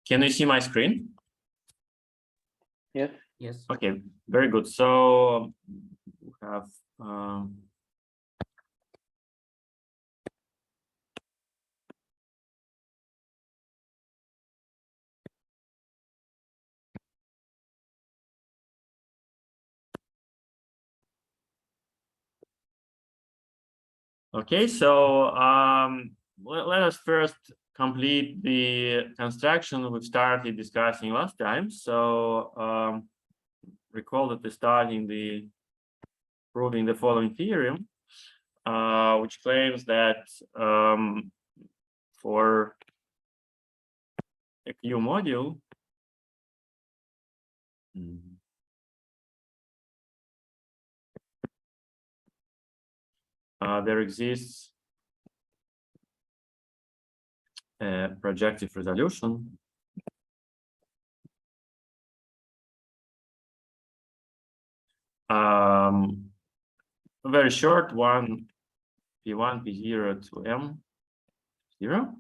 Can you see my screen? Yes. Yes. Okay, very good. So we have okay, so let us first complete the construction we started discussing last time. So recall that we started proving the following theorem, which claims that for a Q module, there exists a projective resolution very short one, P1, P0 to M0.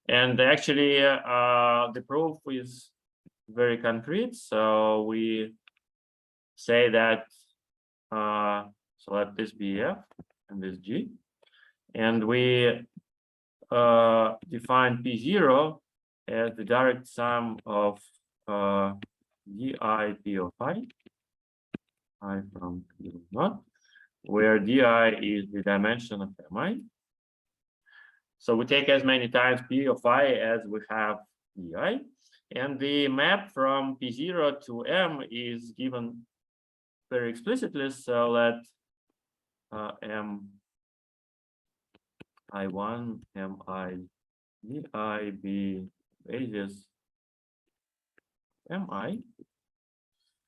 And actually, the proof is very concrete. So we say that, so let this be F and this G. And we define P0 as the direct sum of di P of I from Q0, where di is the dimension of Mi. So we take as many times P of I as we have di, and the map from P0 to M is given very explicitly. So let M I1, Mi, di be basis Mi,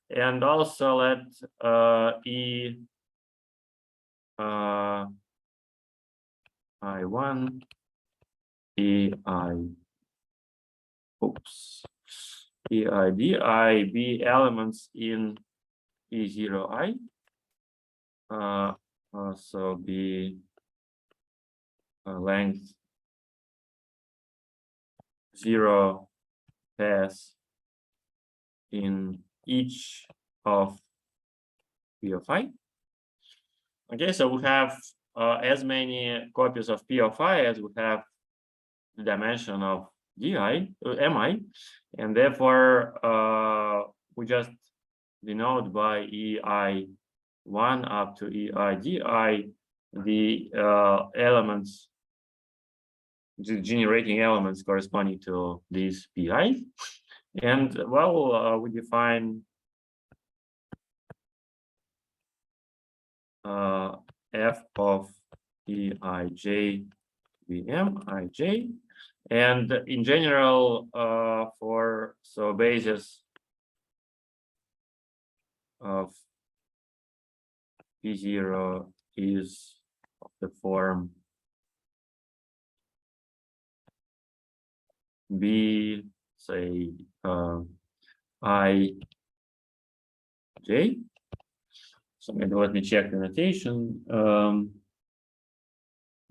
and also let E I1 EI be elements in E0I, also be length 0 pass in each of P of I. Okay, so we have as many copies of P of I as we have the dimension of Mi, and therefore we just denote by EI1 up to EI di the elements, the generating elements corresponding to these Pi. And well, we define f of Eij Vm Ij, and in general for basis of P0 is of the form B, say I J. So maybe let me check the notation.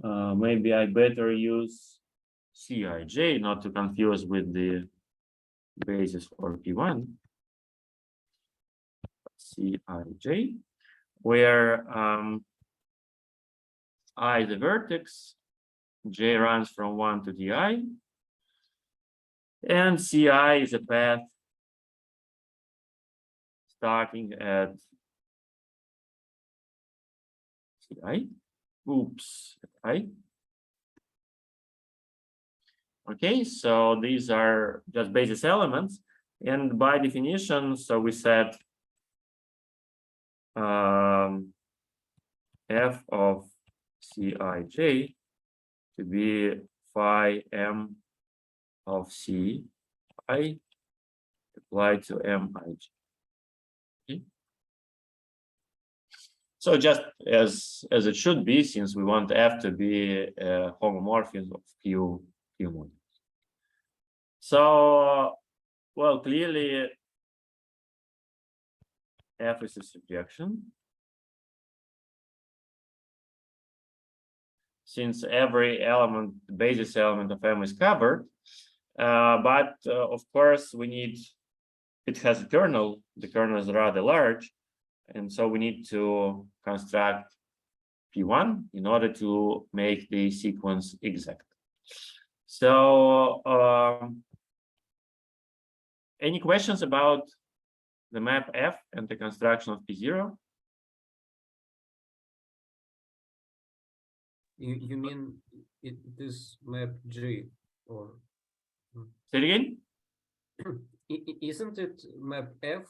Maybe I better use Cij, not to confuse with the basis for P1. Cij, where I is the vertex, J runs from 1 to di, and Ci is a path starting at Ci. Oops, I. Okay, so these are just basis elements, and by definition, so we set f of Cij to be phi m of Ci applied to Mij. Okay. So just as it should be, since we want f to be a homomorphism of Q modules. So, well, clearly f is a surjection, since every element, the basis element of M is covered, But of course, we need, it has a kernel. The kernel is rather large. And so we need to construct P1 in order to make the sequence exact. So any questions about the map F and the construction of P0? You mean it is map G or Say it again? isn't it map F?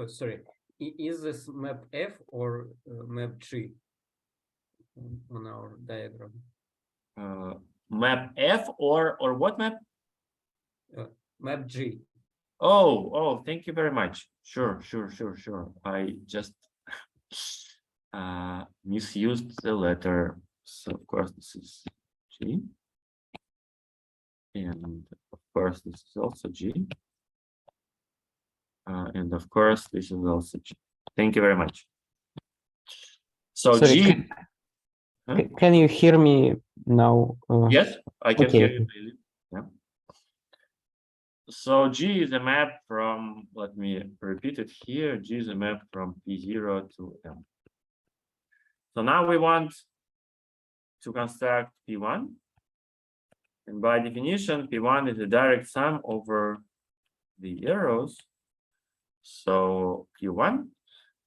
Sorry, is this map F or map G on our diagram? Map F or what map? Map G. Oh, thank you very much. Sure. I just misused the letter. So of course this is G. And of course this is also G. And of course this is also G. Thank you very much. So Sorry, G. can you hear me now? Yes, I can okay. hear you clearly. Yeah. So G is a map from, let me repeat it here. G is a map from P0 to M. So now we want to construct P1. And by definition, P1 is a direct sum over the arrows. So P1,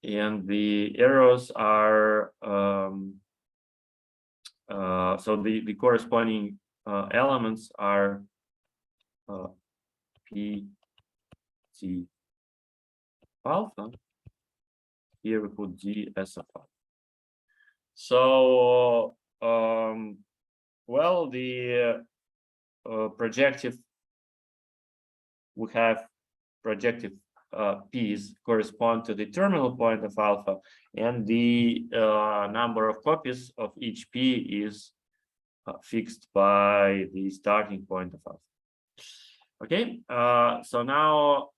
and the arrows are, so the corresponding elements are P, T, alpha. Here we put G as a alpha. So, well, the projective, we have projective P's correspond to the terminal point of alpha, and the number of copies of each P is fixed by the starting point of alpha. Okay, so now,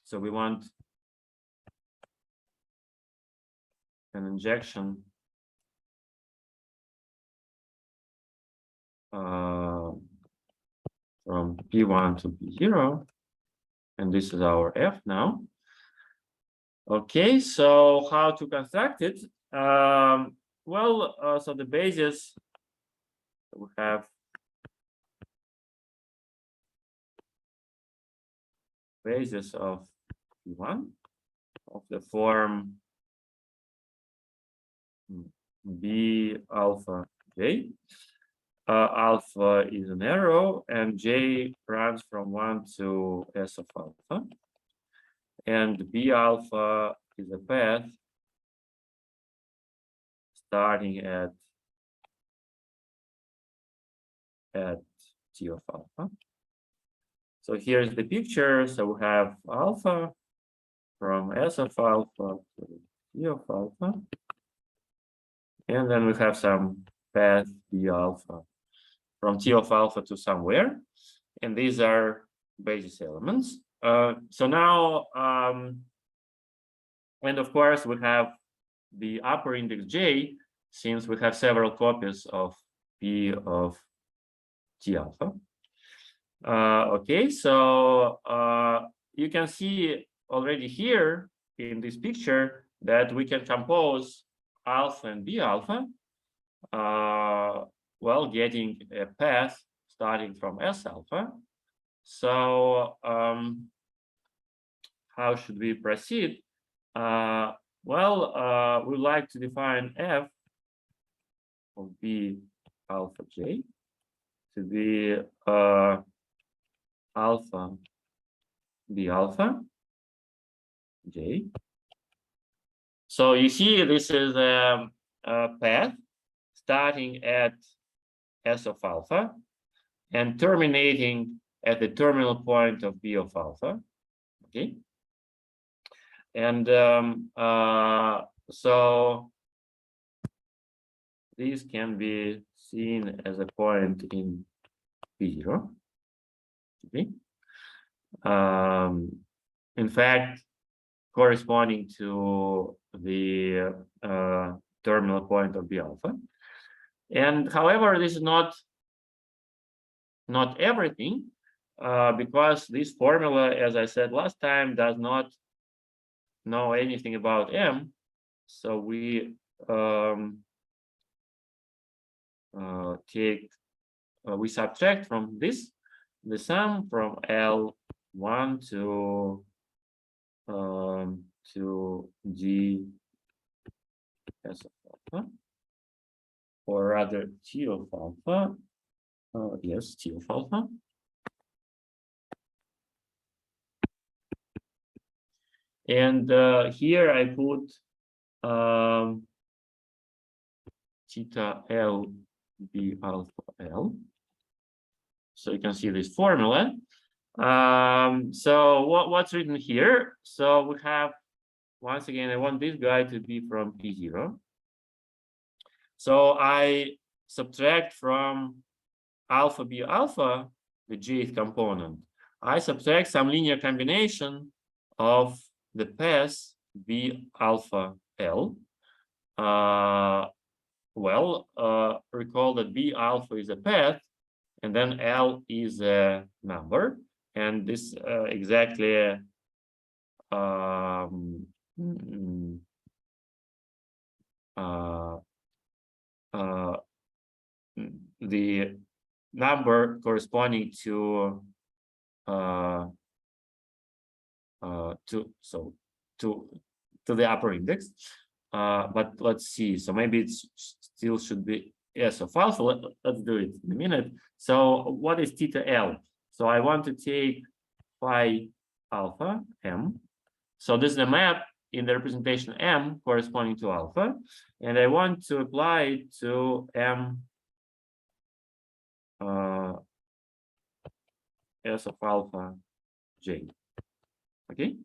so we want an injection from P1 to P0, and this is our F now. Okay, so how to construct it? Well, so the basis, we have basis of P1 of the form B alpha J. Alpha is an arrow and J runs from 1 to S of alpha. And B alpha is a path starting at T of alpha. So here's the picture. So we have alpha from S of alpha to T of alpha. And then we have some path B alpha from T of alpha to somewhere. And these are basis elements. So now, and of course, we have the upper index J, since we have several copies of P of T alpha. Okay, so you can see already here in this picture that we can compose alpha and B alpha, well, getting a path starting from S alpha. So how should we proceed? Well, we'd like to define F of B alpha J to be alpha B alpha J. So you see this is a path starting at S of alpha and terminating at the terminal point of B of alpha. Okay. And so these can be seen as a point in P0. Okay. In fact, corresponding to the terminal point of B alpha. And however, this is not not everything, because this formula, as I said last time, does not know anything about M. So we we subtract from this the sum from L1 to D S of alpha, or rather T of alpha. Yes, T of alpha. And here I put theta L B alpha L. So you can see this formula. So what's written here? So we have, once again, I want this guy to be from P0. So I subtract from alpha B alpha, the jth component. I subtract some linear combination of the path B alpha L. Recall that B alpha is a path, and then L is a number, and this exactly the number corresponding to the upper index. But let's see. So maybe it still should be S of alpha. Let's do it in a minute. So what is theta L? So I want to take phi alpha M. So this is the map in the representation M corresponding to alpha, and I want to apply it to M S of alpha J. Okay,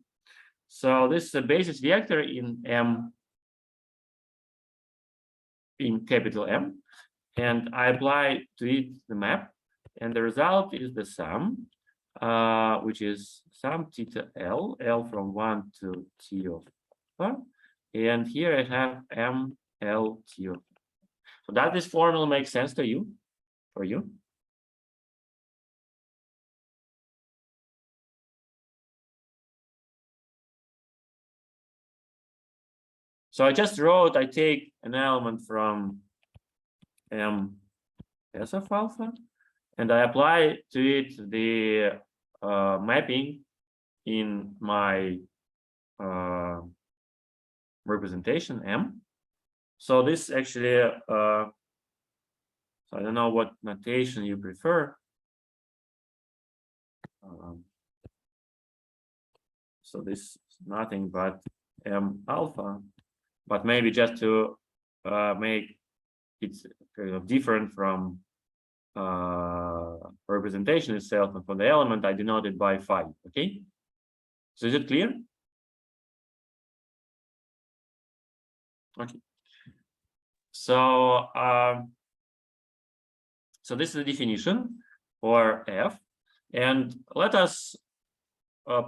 so this is a basis vector in M, in capital M, and I apply to it the map, and the result is the sum, which is sum theta L, L from 1 to T of alpha, and here I have M L T of. So does this formula make sense to you? For you? So I just wrote, I take an element from M S of alpha, and I apply to it the mapping in my representation M. So this actually, so I don't know what notation you prefer. So this is nothing but M alpha, but maybe just to make it kind of different from representation itself, and for the element I denote it by phi. Okay, so is it clear? Okay, so so this is the definition for F, and let us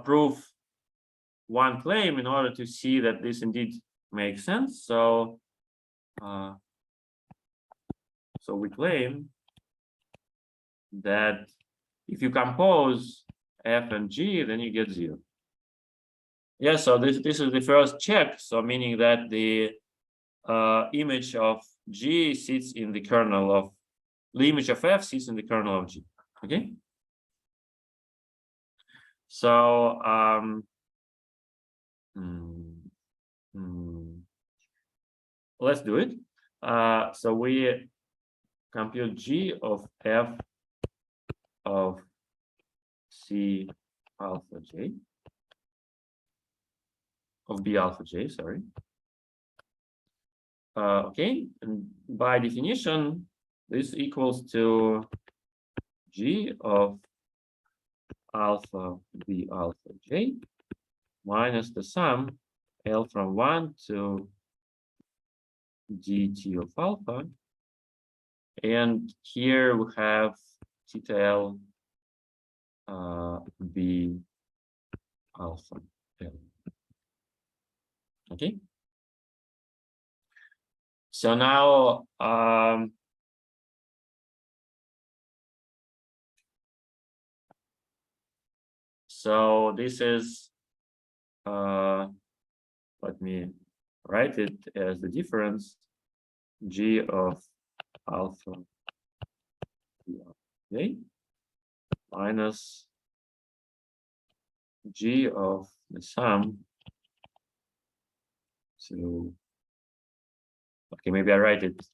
prove one claim in order to see that this indeed makes sense. So so we claim that if you compose F and G, then you get 0. Yeah, so this is the first check. So meaning that the image of G sits in the kernel of, the image of F sits in the kernel of G. Okay. So let's do it. So we compute G of F of C alpha J, of B alpha J, sorry. Okay, and by definition, this equals to G of alpha B alpha J minus the sum L from 1 to dt of alpha. And here we have theta L B alpha L. Okay. So now So this is, let me write it as the difference G of alpha J minus G of the sum. So, okay, maybe I write it.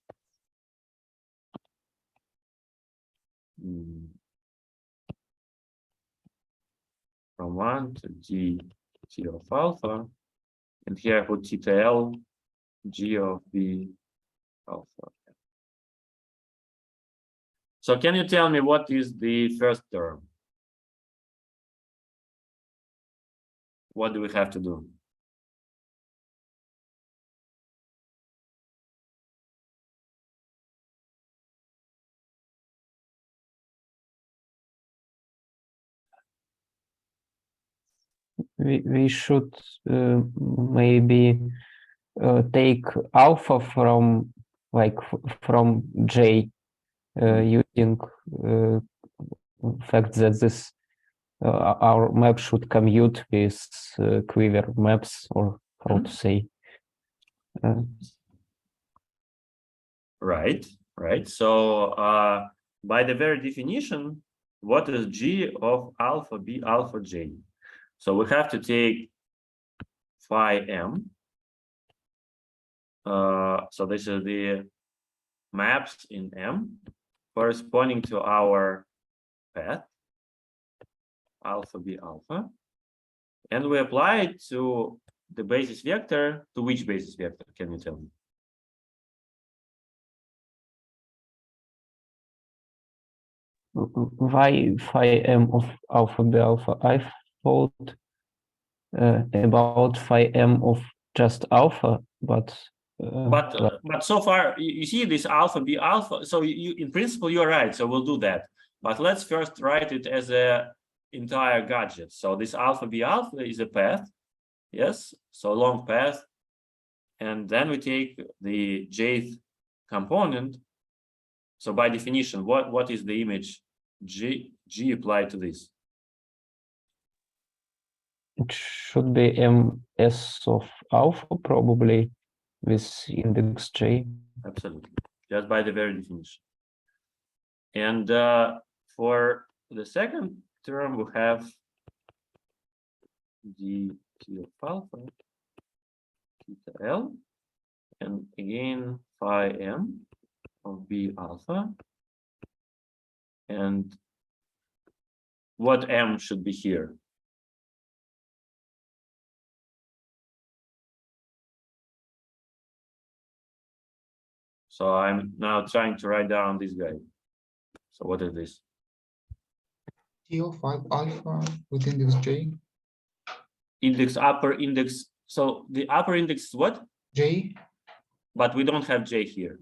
From 1 to G of alpha, and here I put theta L, G of B alpha. So can you tell me what is the first term? What do we have to do? We should maybe take alpha from from J using fact that this our map should commute with Quiver maps, or how to say. Right. So by the very definition, what is G of alpha B alpha J? So we have to take phi M. So this is the maps in M corresponding to our path alpha B alpha, and we apply it to the basis vector. To which basis vector? Can you tell me? Why phi M of alpha B alpha? I thought about phi M of just alpha, but so far you see this alpha B alpha. So you in principle you're right. So we'll do that. But let's first write it as a entire gadget. So this alpha B alpha is a path. Yes. So long path. And then we take the jth component. So by definition, what is the image G applied to this? it should be MS of alpha, probably, with index J. Absolutely, just by the very definition. And for the second term, we have the T of alpha, theta L, and again phi M of B alpha. And what M should be here? So I'm now trying to write down this guy. So what is this? T of alpha with index J. Index, upper index. So the upper index is what? J. But we don't have J here.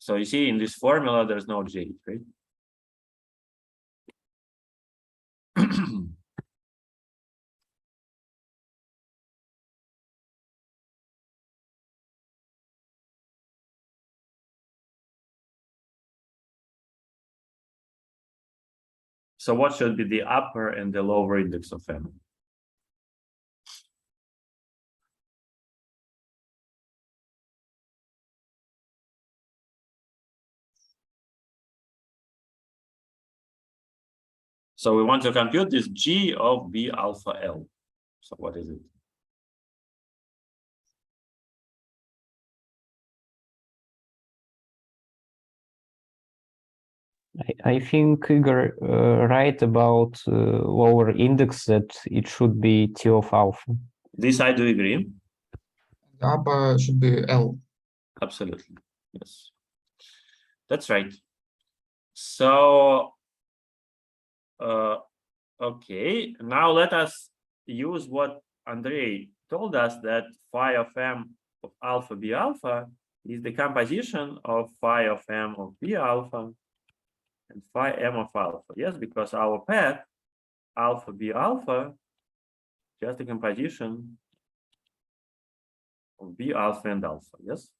So you see in this formula, there's no J, right? So what should be the upper and the lower index of M? So we want to compute this G of B alpha L. So what is it? I think Igor right about lower index, that it should be T of alpha. This I do agree. The upper should be L. Absolutely, yes. That's right. So, okay, now let us use what Andrei told us, that phi of M of alpha B alpha is the composition of phi of M of B alpha and phi M of alpha. Yes, because our path alpha B alpha just a composition of B alpha and alpha. Yes,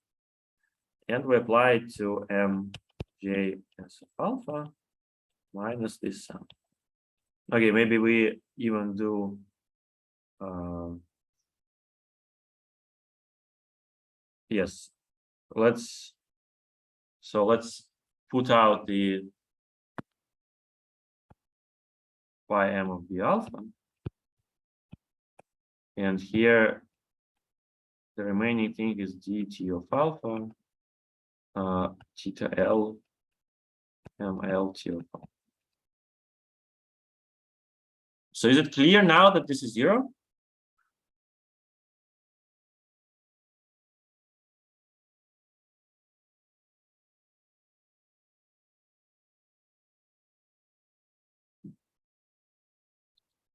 and we apply it to M J S of alpha. minus this sum. Okay, maybe we even do yes, let's put out the phi m of b alpha, and here the remaining thing is dt of alpha theta l ml t of alpha. So is it clear now that this is 0?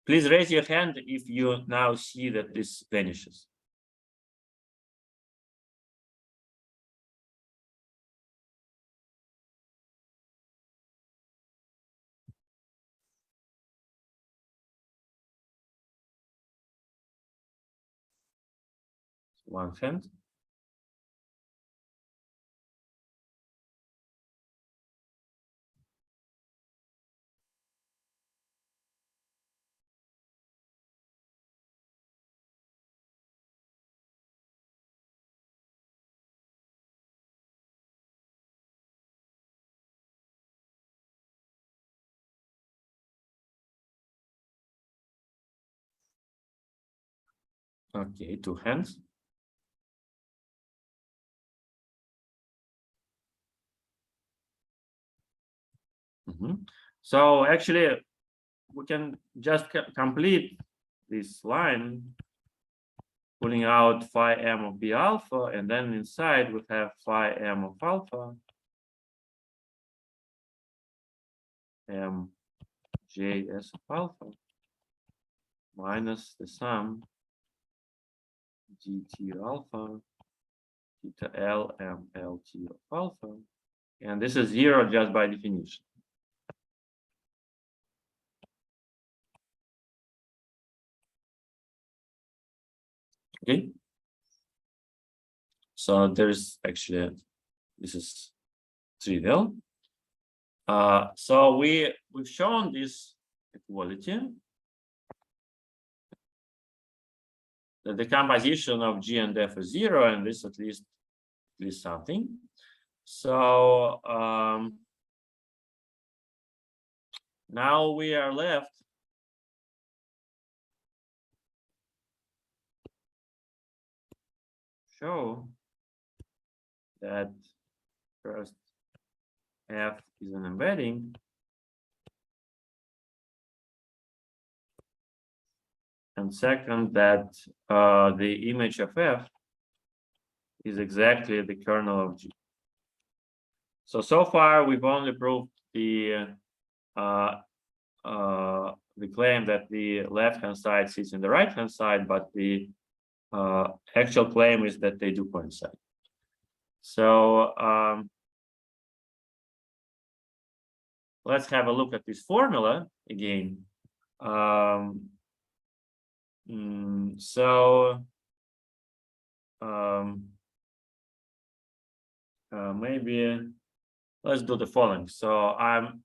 Please raise your hand if you now see that this vanishes. One hand. Okay, 2 hands. So actually, we can just complete this line, pulling out phi m of b alpha, and then inside we have phi m of alpha, m j s of alpha, minus the sum dt alpha, theta l m l t of alpha, and this is 0 just by definition. Okay. So there's actually, this is trivial. So we've shown this equality, that the composition of G and F is 0, and this at least something. So now we are left show that first F is an embedding, and second that the image of F is exactly the kernel of G. So far we've only proved the claim that the left-hand side sits in the right-hand side, but the actual claim is that they do coincide. So let's have a look at this formula again. Maybe let's do the following. So I'm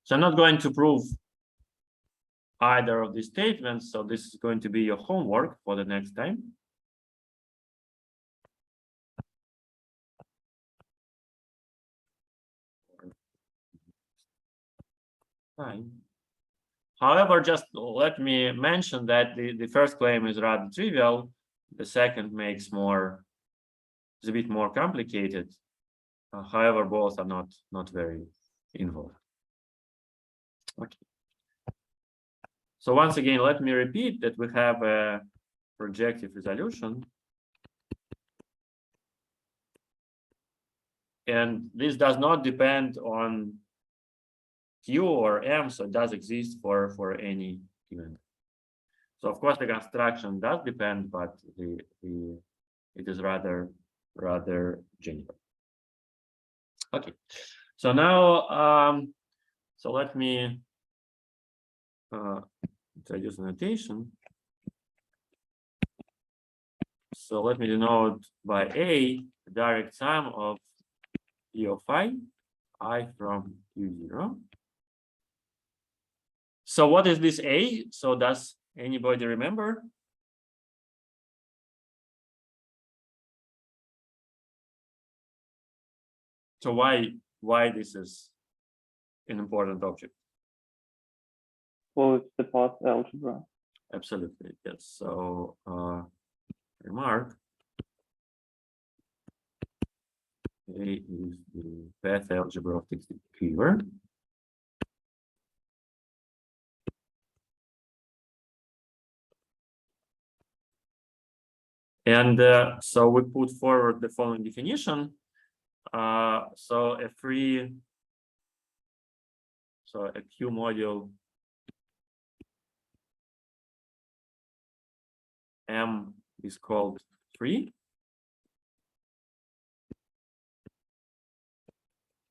so I'm not going to prove either of these statements, so this is going to be your homework for the next time. Fine. However, just let me mention that the first claim is rather trivial. The second makes it's a bit more complicated. However, both are not very involved. Okay. So once again, let me repeat that we have a projective resolution. And this does not depend on Q or M, so it does exist for any given. So of course the construction does depend, but it is rather general. Okay, so now so let me introduce a notation. So let me denote by A the direct sum of P of I from Q0. So what is this A? So does anybody remember? So why this is an important object? Well, it's the path algebra. Absolutely, yes. So remark A is the path algebra of the Quiver. And so we put forward the following definition. So a Q module M is called free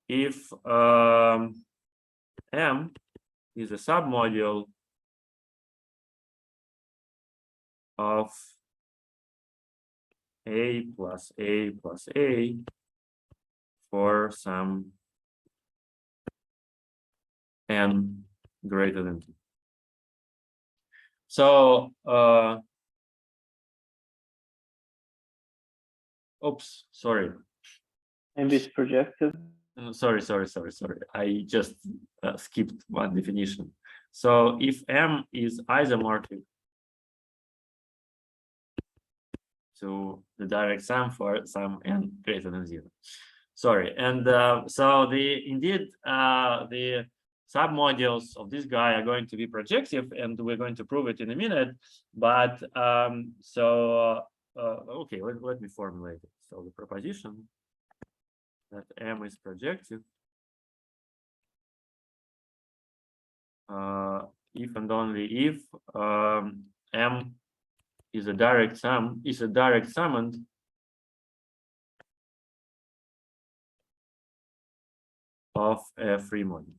if M is a submodule of A plus A plus A for some N greater than 2. So oops, sorry. And it's projective. Sorry. I just skipped one definition. So if M is isomorphic to the direct sum for some N greater than 0. Sorry, and so indeed the submodules of this guy are going to be projective, and we're going to prove it in a minute. But okay, let me formulate it. So the proposition that M is projective if and only if M is a direct summand of a free module.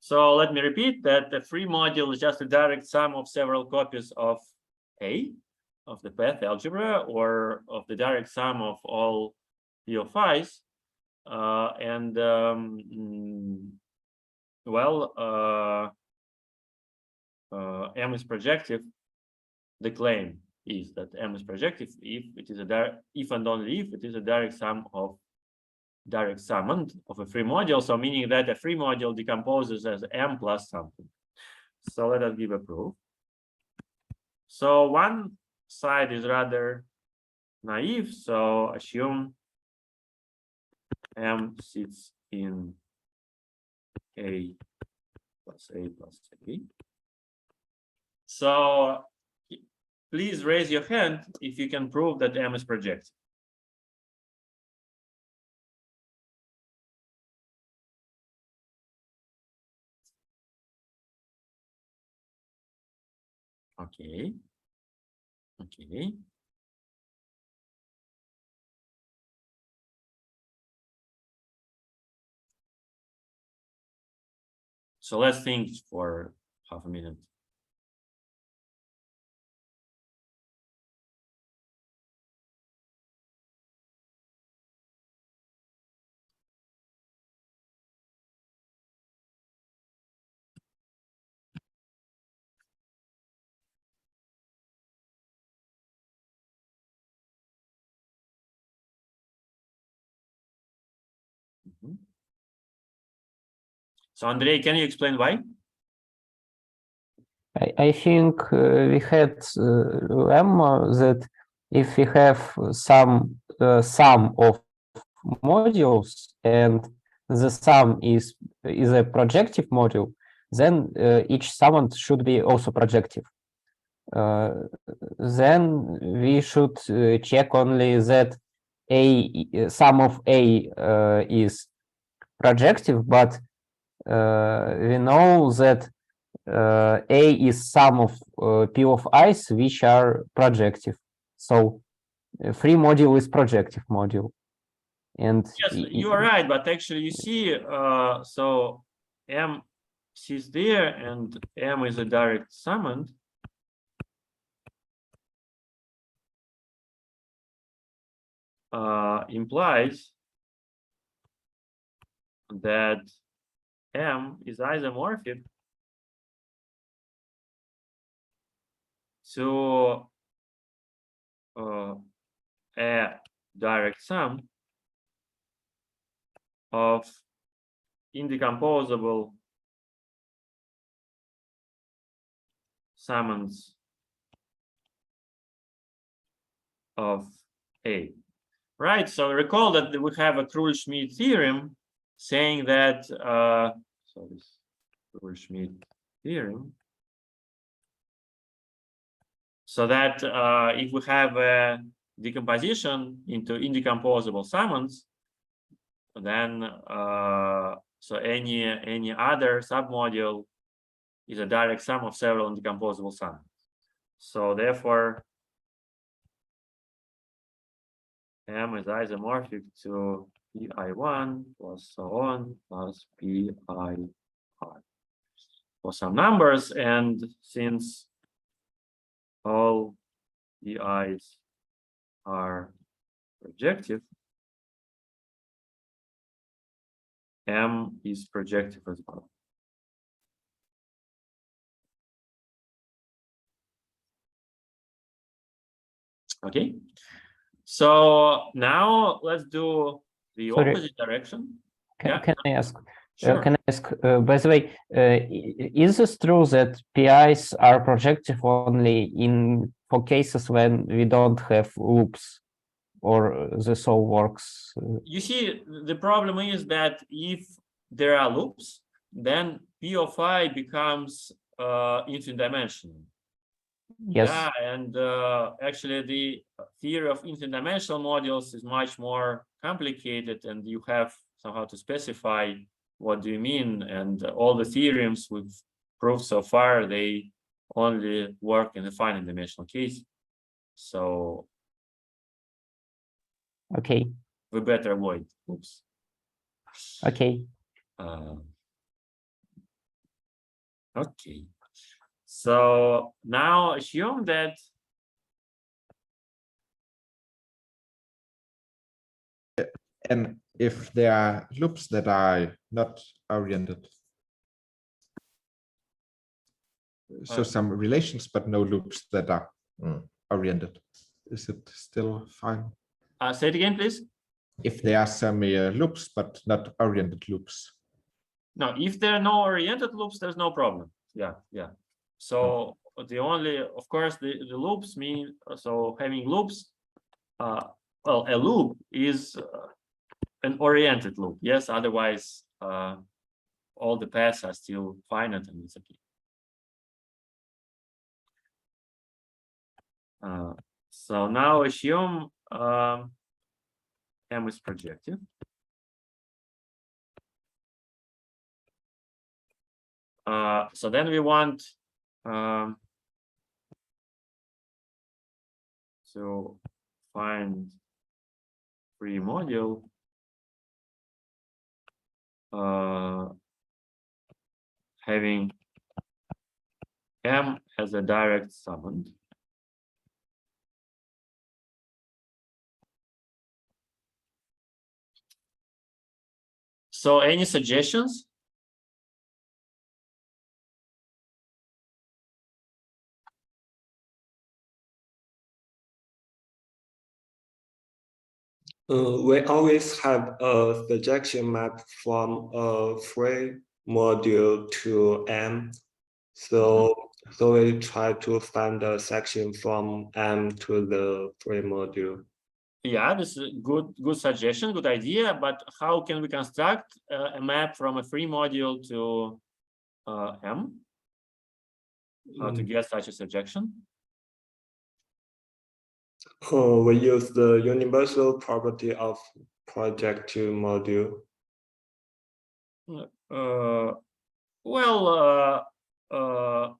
So let me repeat that the free module is just a direct sum of several copies of A, of the path algebra, or of the direct sum of all P of I's. M is projective. The claim is that M is projective if it is if and only if it is a direct summand of a free module. So meaning that a free module decomposes as M plus something. So let us give a proof. So one side is rather naive. So assume M sits in A plus A plus A. So please raise your hand if you can prove that M is projective. Okay. So let's think for half a minute. So Andrei, can you explain why? I think we had lemma that if we have some sum of modules and the sum is a projective module, then each summand should be also projective. Then we should check only that sum of A is projective, but we know that A is sum of P of I's which are projective. So free module is projective module. And yes, you are right, but actually you see, so M sits there and M is a direct summand. implies that M is isomorphic to a direct sum of indecomposable summands of A. Right, so recall that we have a Krull-Schmidt theorem saying that, so this Krull-Schmidt theorem, so that if we have a decomposition into indecomposable summands, then so any other submodule is a direct sum of several indecomposable summands. So therefore, M is isomorphic to PI1 plus so on plus PI for some numbers, and since all PIs are projective, M is projective as well. Okay, so now let's do the Sorry. opposite direction. Can, Yeah. can I ask? Sure. Can I ask? By the way, is this true that PIs are projective only for cases when we don't have loops, or this all works? You see, the problem is that if there are loops, then P of I becomes infinite dimensional. Yes. Yeah, and actually the theory of infinite dimensional modules is much more complicated, and you have somehow to specify what do you mean, and all the theorems we've proved so far, they only work in the finite dimensional case. So Okay. we better avoid loops. Okay. Okay. So now assume that And if there are loops that are not oriented. So some relations, but no loops that are oriented. Is it still fine? say it again, please. If there are some loops, but not oriented loops. No, if there are no oriented loops, there's no problem. Yeah, yeah. So the only, of course, the loops mean, so having loops, well, a loop is an oriented loop. Yes, otherwise, all the paths are still finite and it's okay. So now assume M is projective. So then we want to find free module having M as a direct summand. So any suggestions? We always have a suggestion map from a free module to M. So we try to find a section from M to the free module. Yeah, this is good suggestion, good idea. But how can we construct a map from a free module to M? How to get such a suggestion? We use the universal property of projective module.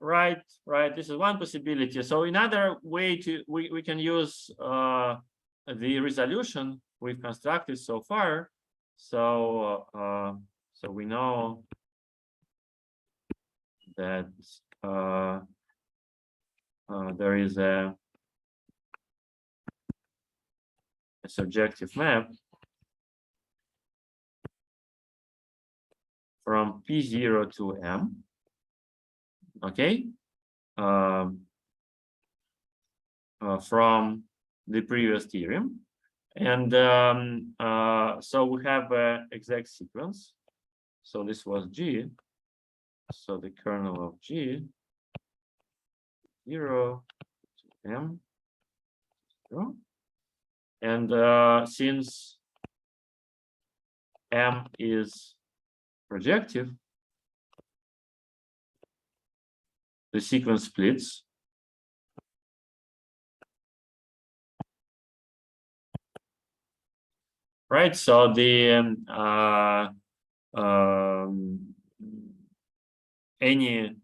Right. This is one possibility. So another way we can use the resolution we've constructed so far. So so we know that there is a a surjective map from P0 to M. Okay, from the previous theorem, and so we have an exact sequence. So this was G. So the kernel of G 0 to M 0. And since M is projective, the sequence splits. Right, so the any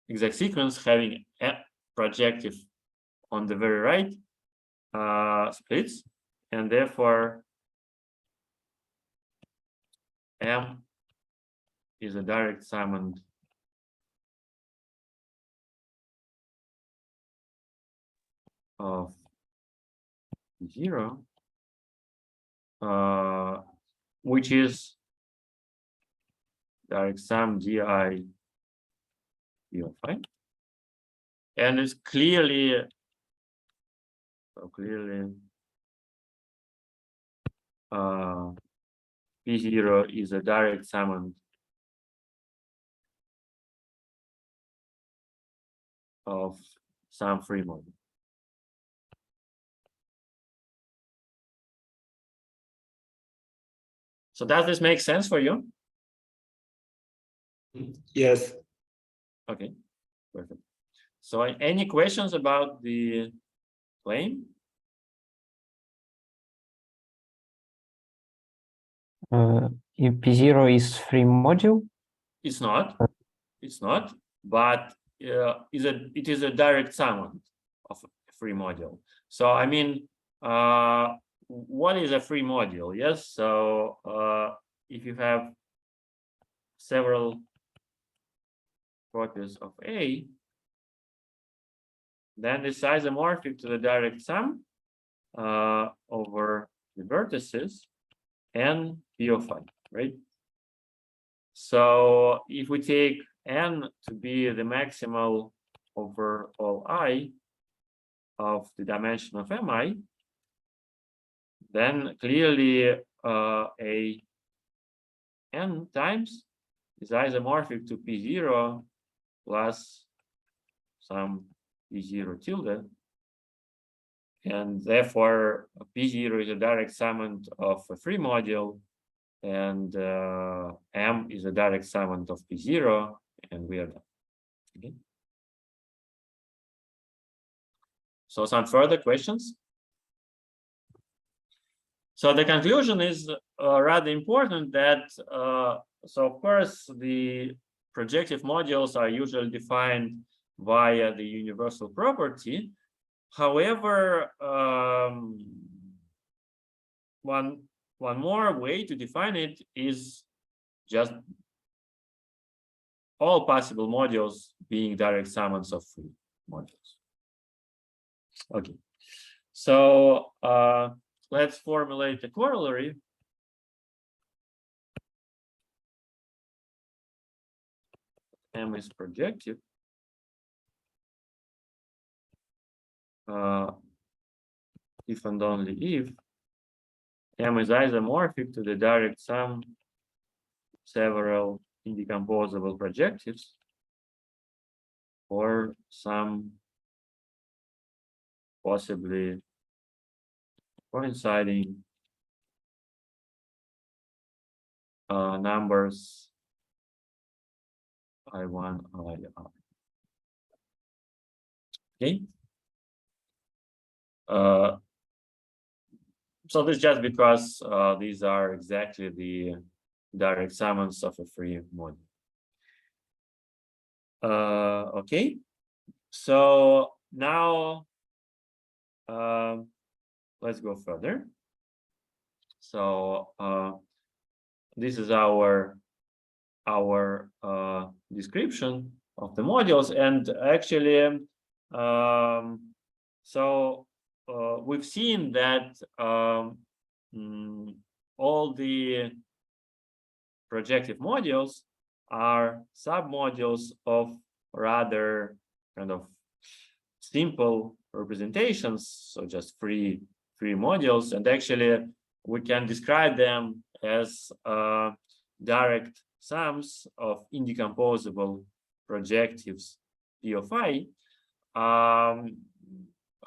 exact sequence having a projective on the very right splits, and therefore M is a direct summand of 0, which is direct sum di p of I, and it's clearly P0 is a direct summand of some free model. So does this make sense for you? Yes. Okay, perfect. So any questions about the claim? If P0 is free module, It's not. It's not. But it is a direct summand of a free module. So I mean, what is a free module? Yes. So if you have several copies of A, then this is isomorphic to the direct sum over the vertices and P of I, right? So if we take N to be the maximal over all I of the dimension of Mi, then clearly a N times is isomorphic to P0 plus some P0 tilde, and therefore P0 is a direct summand of a free module, and M is a direct summand of P0, and we are done. Okay. So some further questions? So the conclusion is rather important that, so of course, the projective modules are usually defined via the universal property. However, one more way to define it is just all possible modules being direct summands of free modules. Okay, so let's formulate a corollary. M is projective. If and only if M is isomorphic to the direct sum several indecomposable projectives or some possibly coinciding numbers I1, IR. Okay. So this is just because these are exactly the direct summands of a free module. Okay, so now let's go further. So this is our description of the modules, and actually so we've seen that all the projective modules are submodules of rather kind of simple representations, so just free modules, and actually we can describe them as direct sums of indecomposable projectives P of I.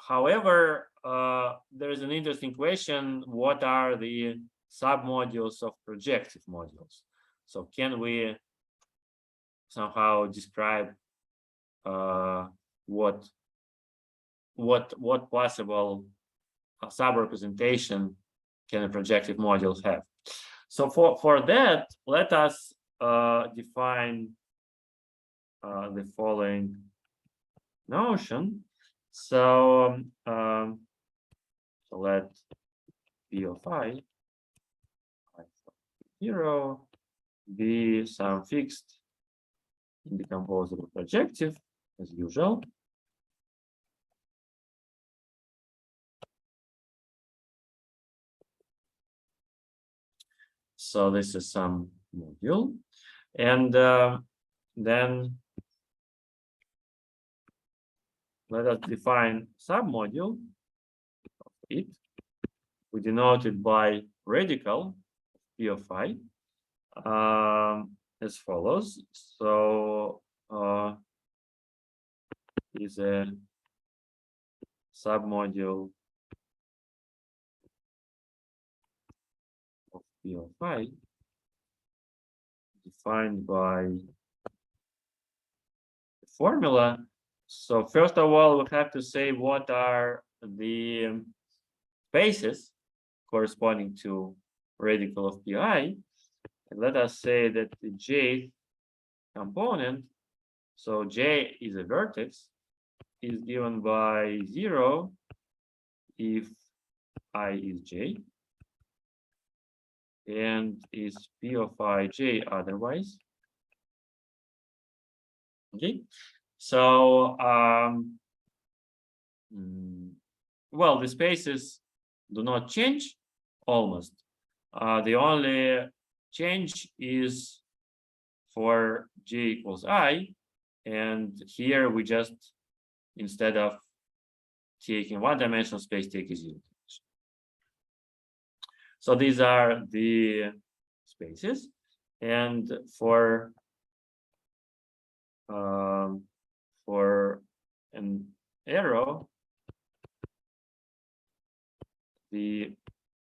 However, there is an interesting question: what are the submodules of projective modules? So can we somehow describe what possible sub-representation can a projective module have? So for that, let us define the following notion. So so let P of I 0 be some fixed indecomposable projective as usual. So this is some module, and then let us define submodule of it. We denote it by radical P of I as follows. So is a submodule of P of I defined by the formula. So first of all, we have to say what are the spaces corresponding to radical of Pi. And let us say that the j component, so j is a vertex, is given by 0 if I is j, and is P of ij otherwise. Okay, so well, the spaces do not change almost. The only change is for j equals I, and here we just, instead of taking one-dimensional space, take a zero. So these are the spaces, and for an arrow, the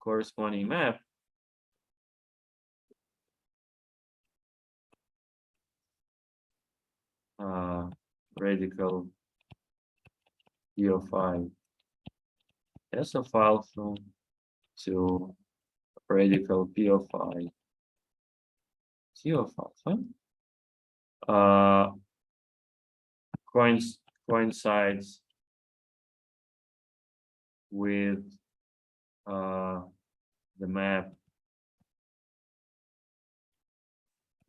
corresponding map radical P of I S of alpha to radical P of I T of alpha coincides with the map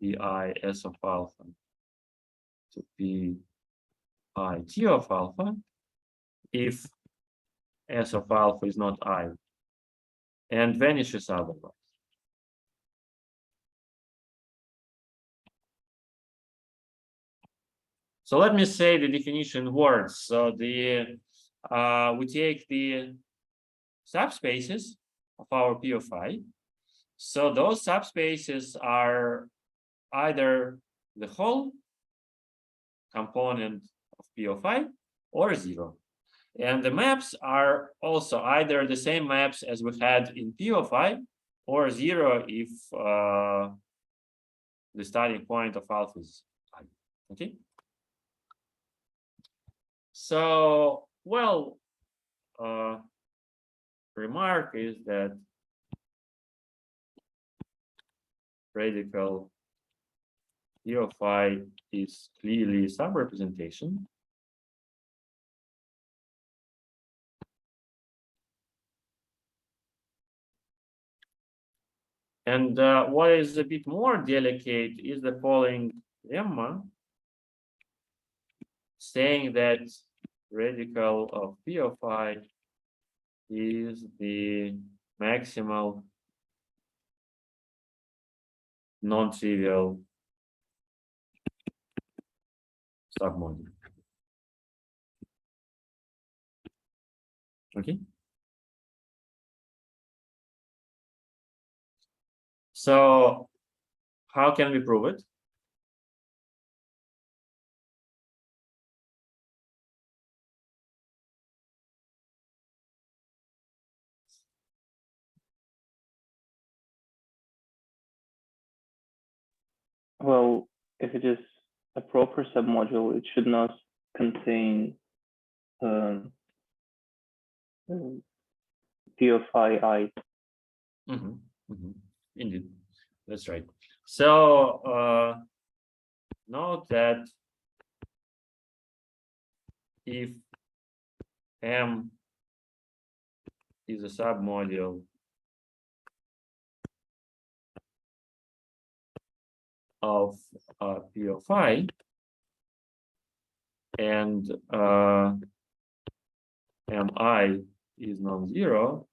Pi S of alpha to Pi T of alpha if S of alpha is not I and vanishes otherwise. So let me say the definition in words. So the we take the subspaces of our P of I. So those subspaces are either the whole component of P of I or 0. And the maps are also either the same maps as we had in P of I or 0 if the starting point of alpha is I. Okay. So, well, remark is that radical P of I is clearly some representation. And what is a bit more delicate is the following lemma, saying that radical of P of I is the maximal non-trivial submodule. Okay. So how can we prove it? Well, if it is a proper submodule, it should not contain P of I. Indeed, that's right. So note that if M is a submodule of P of I, and Mi is non-zero,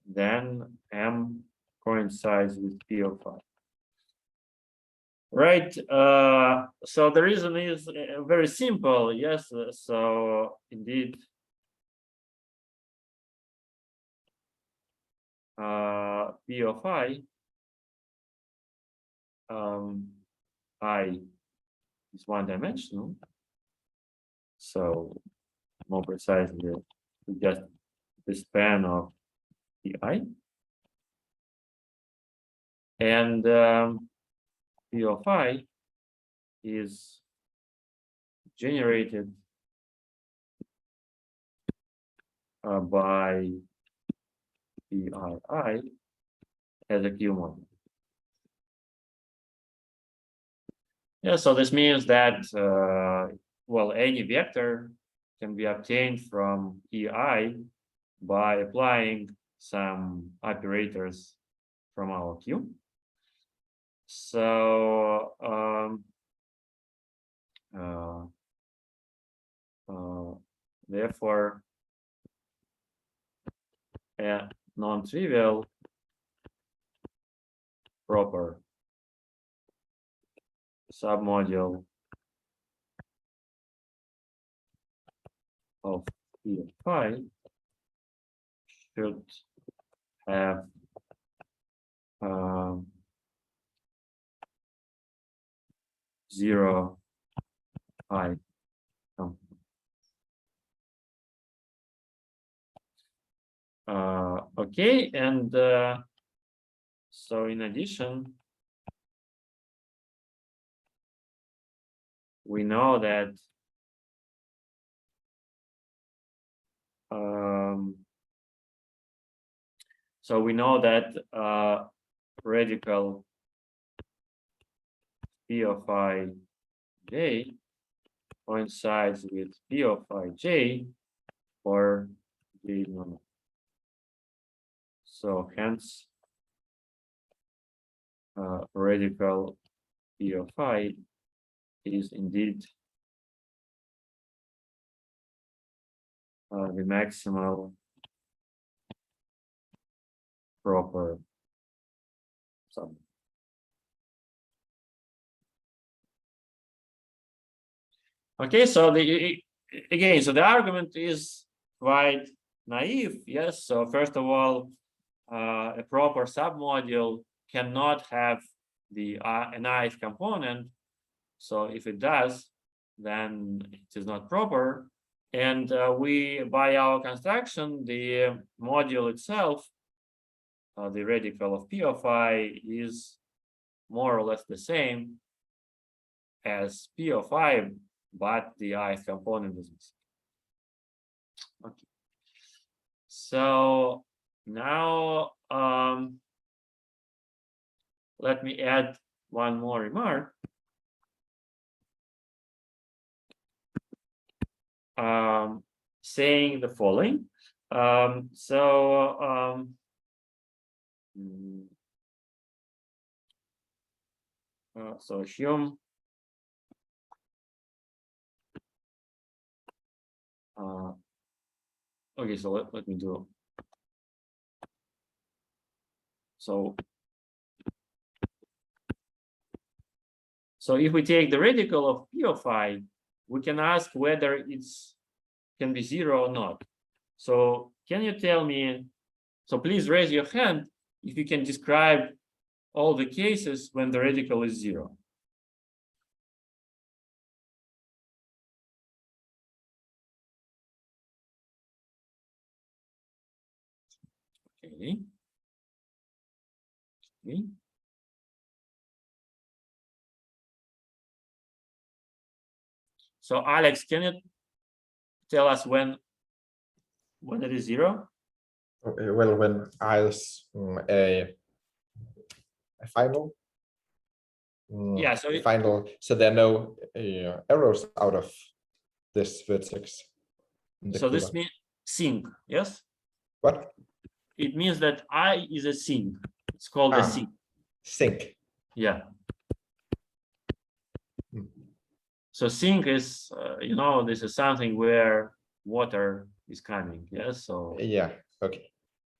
then M coincides with P of I. Right. So the reason is very simple. Yes. So indeed, P of I is one-dimensional. So more precisely, just the span of Pi, and P of I is generated by Pi as a Q model. Yeah, so this means that well, any vector can be obtained from Pi by applying some operators from our Q. So therefore, a non-trivial proper submodule of P of Phi should have zero I. Okay, and so in addition, we know that radical P of I j coincides with P of I j for j normal. So hence radical P of I is indeed the maximal proper sum. Okay, so again, so the argument is quite naive. Yes, so first of all, a proper submodule cannot have the an ith component. So if it does, then it is not proper. And we, by our construction, the module itself, the radical of P of I, is more or less the same as P of I, but the ith component is missing. Okay. So now let me add one more remark. Saying the following. So assume Okay, so let me do. So if we take the radical of P of I, we can ask whether it's can be 0 or not. So can you tell me, so please raise your hand if you can describe all the cases when the radical is 0. Okay. Okay. So Alex, can you tell us when it is 0? Well, when I is a final. Yeah, so final. So there are no arrows out of this vertex. so this means sink, yes? What? It means that I is a sink. It's called a sink. Sink. Yeah. Mm. So sink is, you know, this is something where water is coming. Yes. So Yeah. Okay.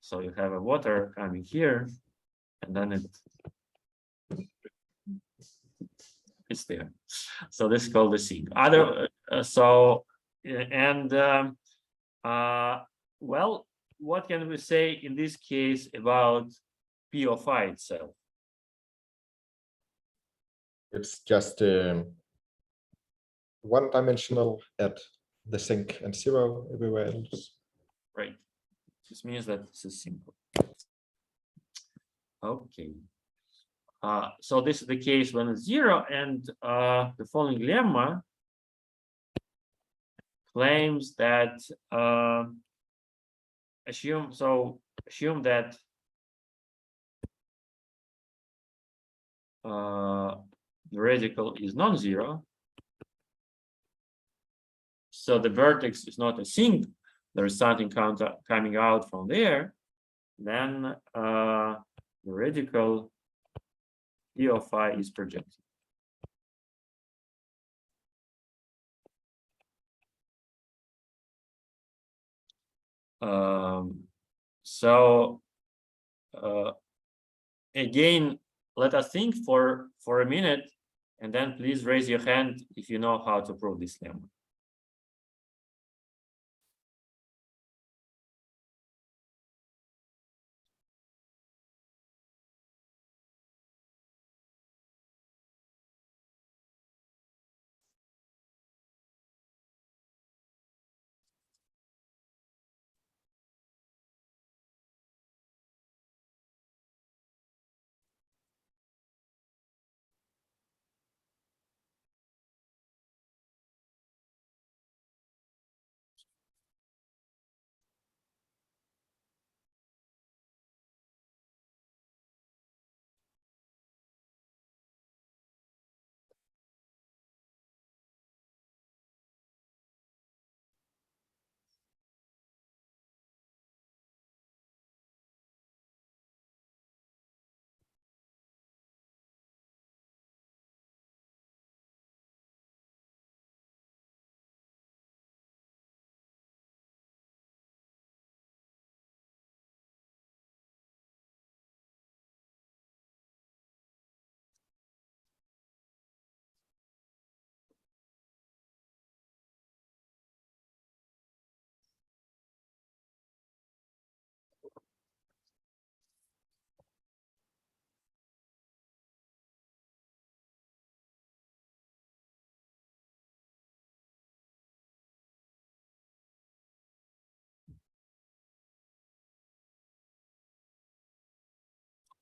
so you have a water coming here, and then it's there. So this is called the sink. Other well, what can we say in this case about P of I itself? It's just one-dimensional at the sink and 0 everywhere else. Right. This means that this is simple. Okay. So this is the case when it's 0, and the following lemma claims that assume that the radical is non-zero. So the vertex is not a sink. There is something coming out from there. Then the radical P of I is projected. So again, let us think for a minute, and then please raise your hand if you know how to prove this lemma.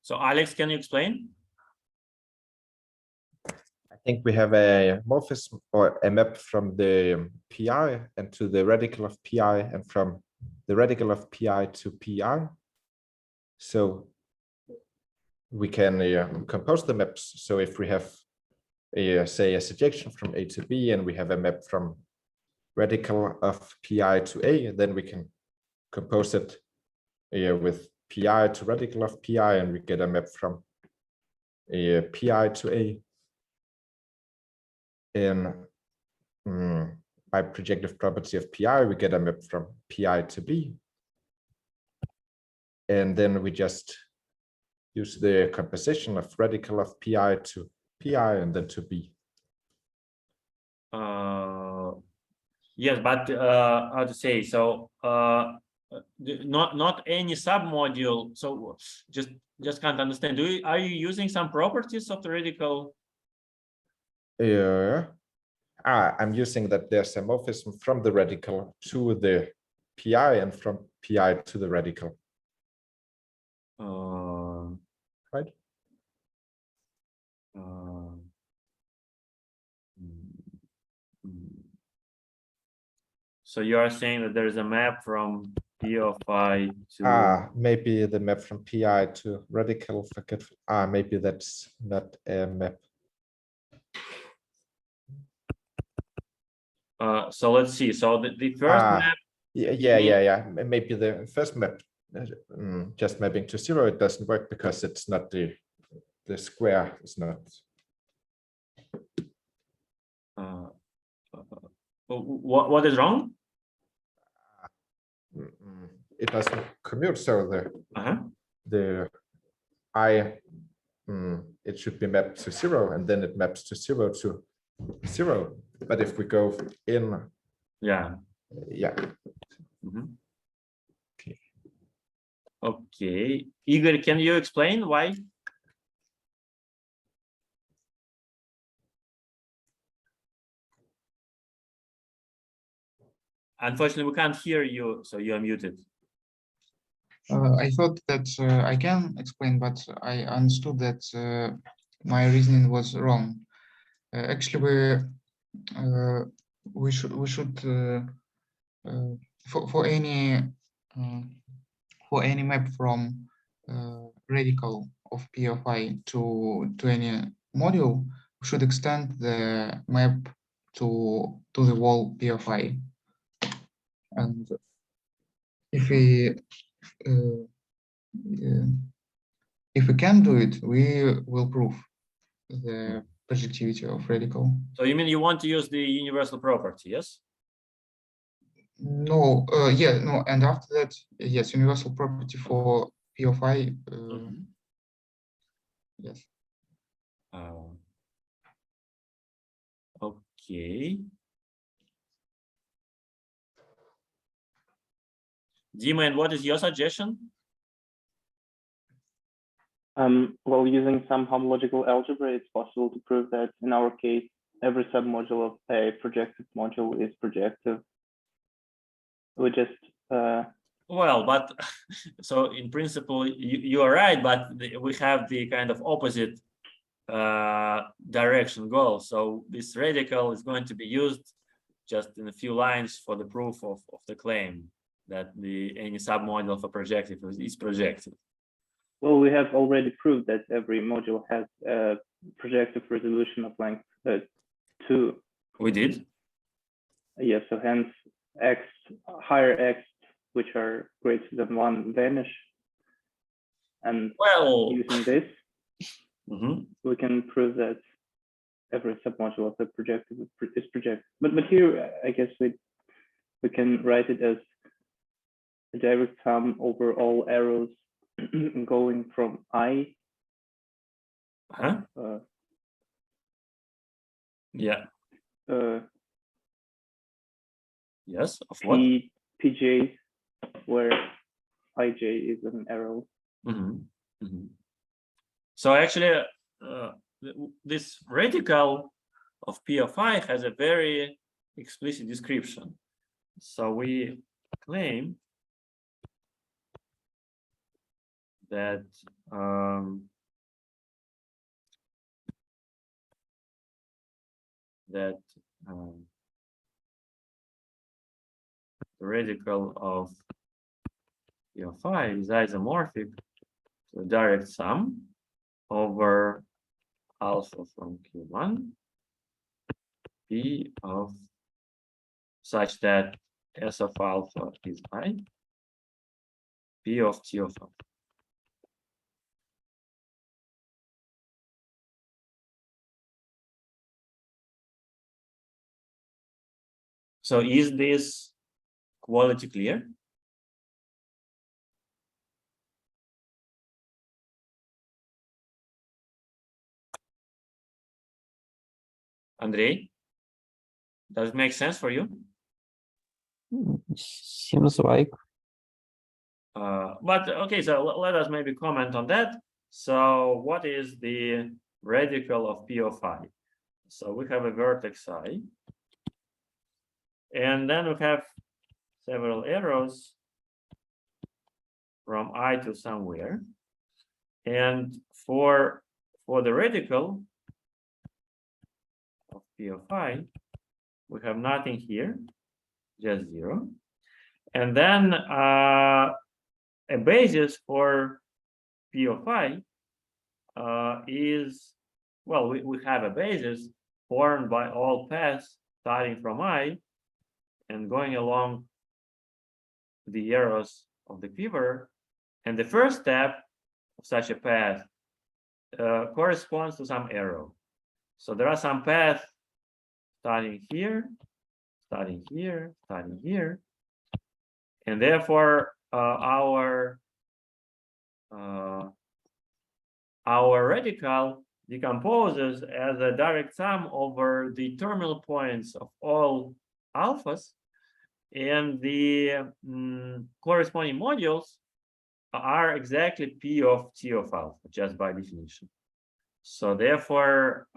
So Alex, can you explain? I think we have a morphism or a map from the PI and to the radical of PI and from the radical of PI to PI. So we can compose the maps. So if we have say a surjection from A to B and we have a map from radical of PI to A, then we can compose it with PI to radical of PI, and we get a map from PI to A. And by projective property of pi, we get a map from pi to b. And then we just use the composition of radical of pi to pi and then to b. Yes, but how to say, so not any submodule. So just can't understand. Are you using some properties of the radical? Yeah. I'm using that there's a morphism from the radical to the pi and from pi to the radical. Right? So you are saying that there is a map from p of I to Maybe the map from pi to radical, forget. Maybe that's not a map. so let's see. So the first map. Yeah. Maybe the first map, just mapping to 0, it doesn't work because it's not the square is not. What is wrong? It doesn't commute, so the I it should be mapped to 0, and then it maps to 0 to 0. But if we go in, Yeah. Okay, Igor, can you explain why? Unfortunately, we can't hear you, so you are muted. I thought that I can explain, but I understood that my reasoning was wrong. Actually, we should for any map from radical of p of I to any module, we should extend the map to the wall p of I. And if we can do it, we will prove the projectivity of radical. So you mean you want to use the universal property, yes? No, no, and after that, yes, universal property for p of I. Yes. Okay. Dima, and what is your suggestion? Well, using some homological algebra, it's possible to prove that in our case, every submodule of a projective module is projective. We just well, but so in principle, you are right, but we have the kind of opposite direction goal. So this radical is going to be used just in a few lines for the proof of the claim that any submodule for projective is projective. Well, we have already proved that every module has a projective resolution of length 2. We did? Yes, so hence x, higher x, which are greater than 1, vanish. And using this, we can prove that every submodule of the projective is projective. But here, I guess we can write it as a direct sum over all arrows going from I. Yes, of what? Pj, where ij is an arrow. So actually, this radical of p of I has a very explicit description. So we claim that the radical of p of I is isomorphic to a direct sum over alpha from Q1 p of such that S of alpha is I, p of t of alpha. So is this quality clear? Andrei, does it make sense for you? Seems like. But okay, so let us maybe comment on that. So what is the radical of P of I? So we have a vertex I, and then we have several arrows from I to somewhere. And for the radical of P of I, we have nothing here, just 0. And then a basis for P of I is, well, we have a basis formed by all paths starting from I and going along the arrows of the quiver. And the first step of such a path corresponds to some arrow. So there are some paths starting here, starting here, starting here. And therefore, our radical decomposes as a direct sum over the terminal points of all alphas, and the corresponding modules are exactly P of T of alpha, just by definition. So therefore,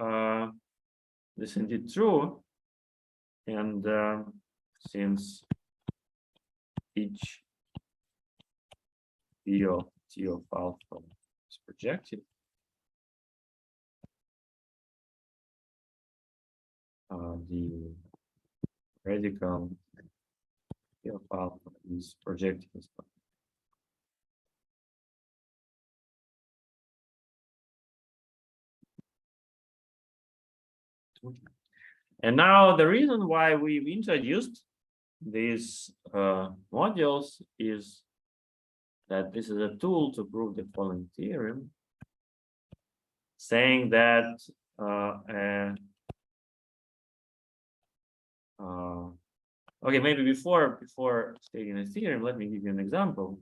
this is indeed true, and since each P of T of alpha is projective, the radical P of alpha is projective as well. And now the reason why we've introduced these modules is that this is a tool to prove the following theorem, saying that okay, maybe before stating the theorem, let me give you an example.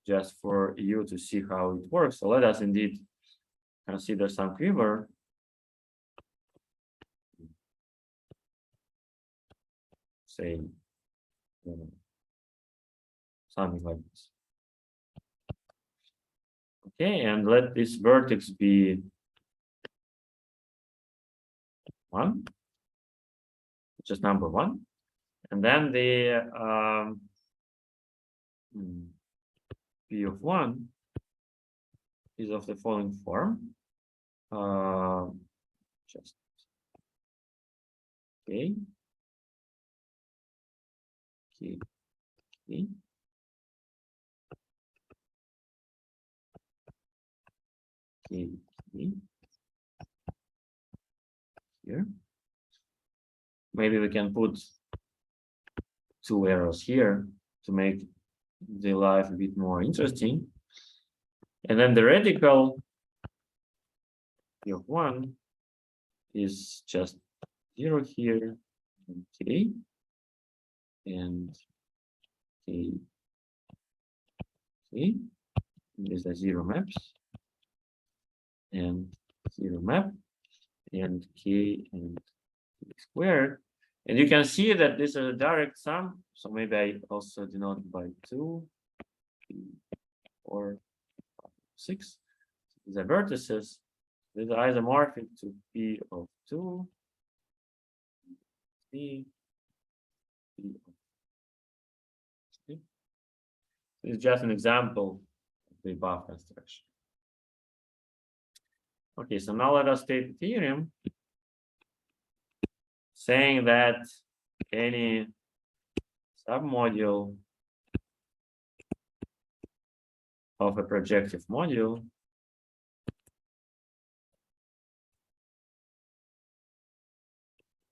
Just for you to see how it works. So let us indeed consider some quiver. Say something like this. Okay, and let this vertex be 1, just number 1, and then the P of 1 is of the following form. Just okay. Okay. Okay. Okay. Okay. Here. Maybe we can put 2 arrows here to make the life a bit more interesting. And then the radical P of 1 is just 0 here, okay, and okay, okay. These are 0 maps, and 0 map, and k and k squared. And you can see that this is a direct sum. So maybe I also denote by 2, 3, 4, 5, 6. These are vertices. These are isomorphic to P of 2, 3, P of 3. This is just an example of the above construction. Okay, so now let us state the theorem saying that any submodule of a projective module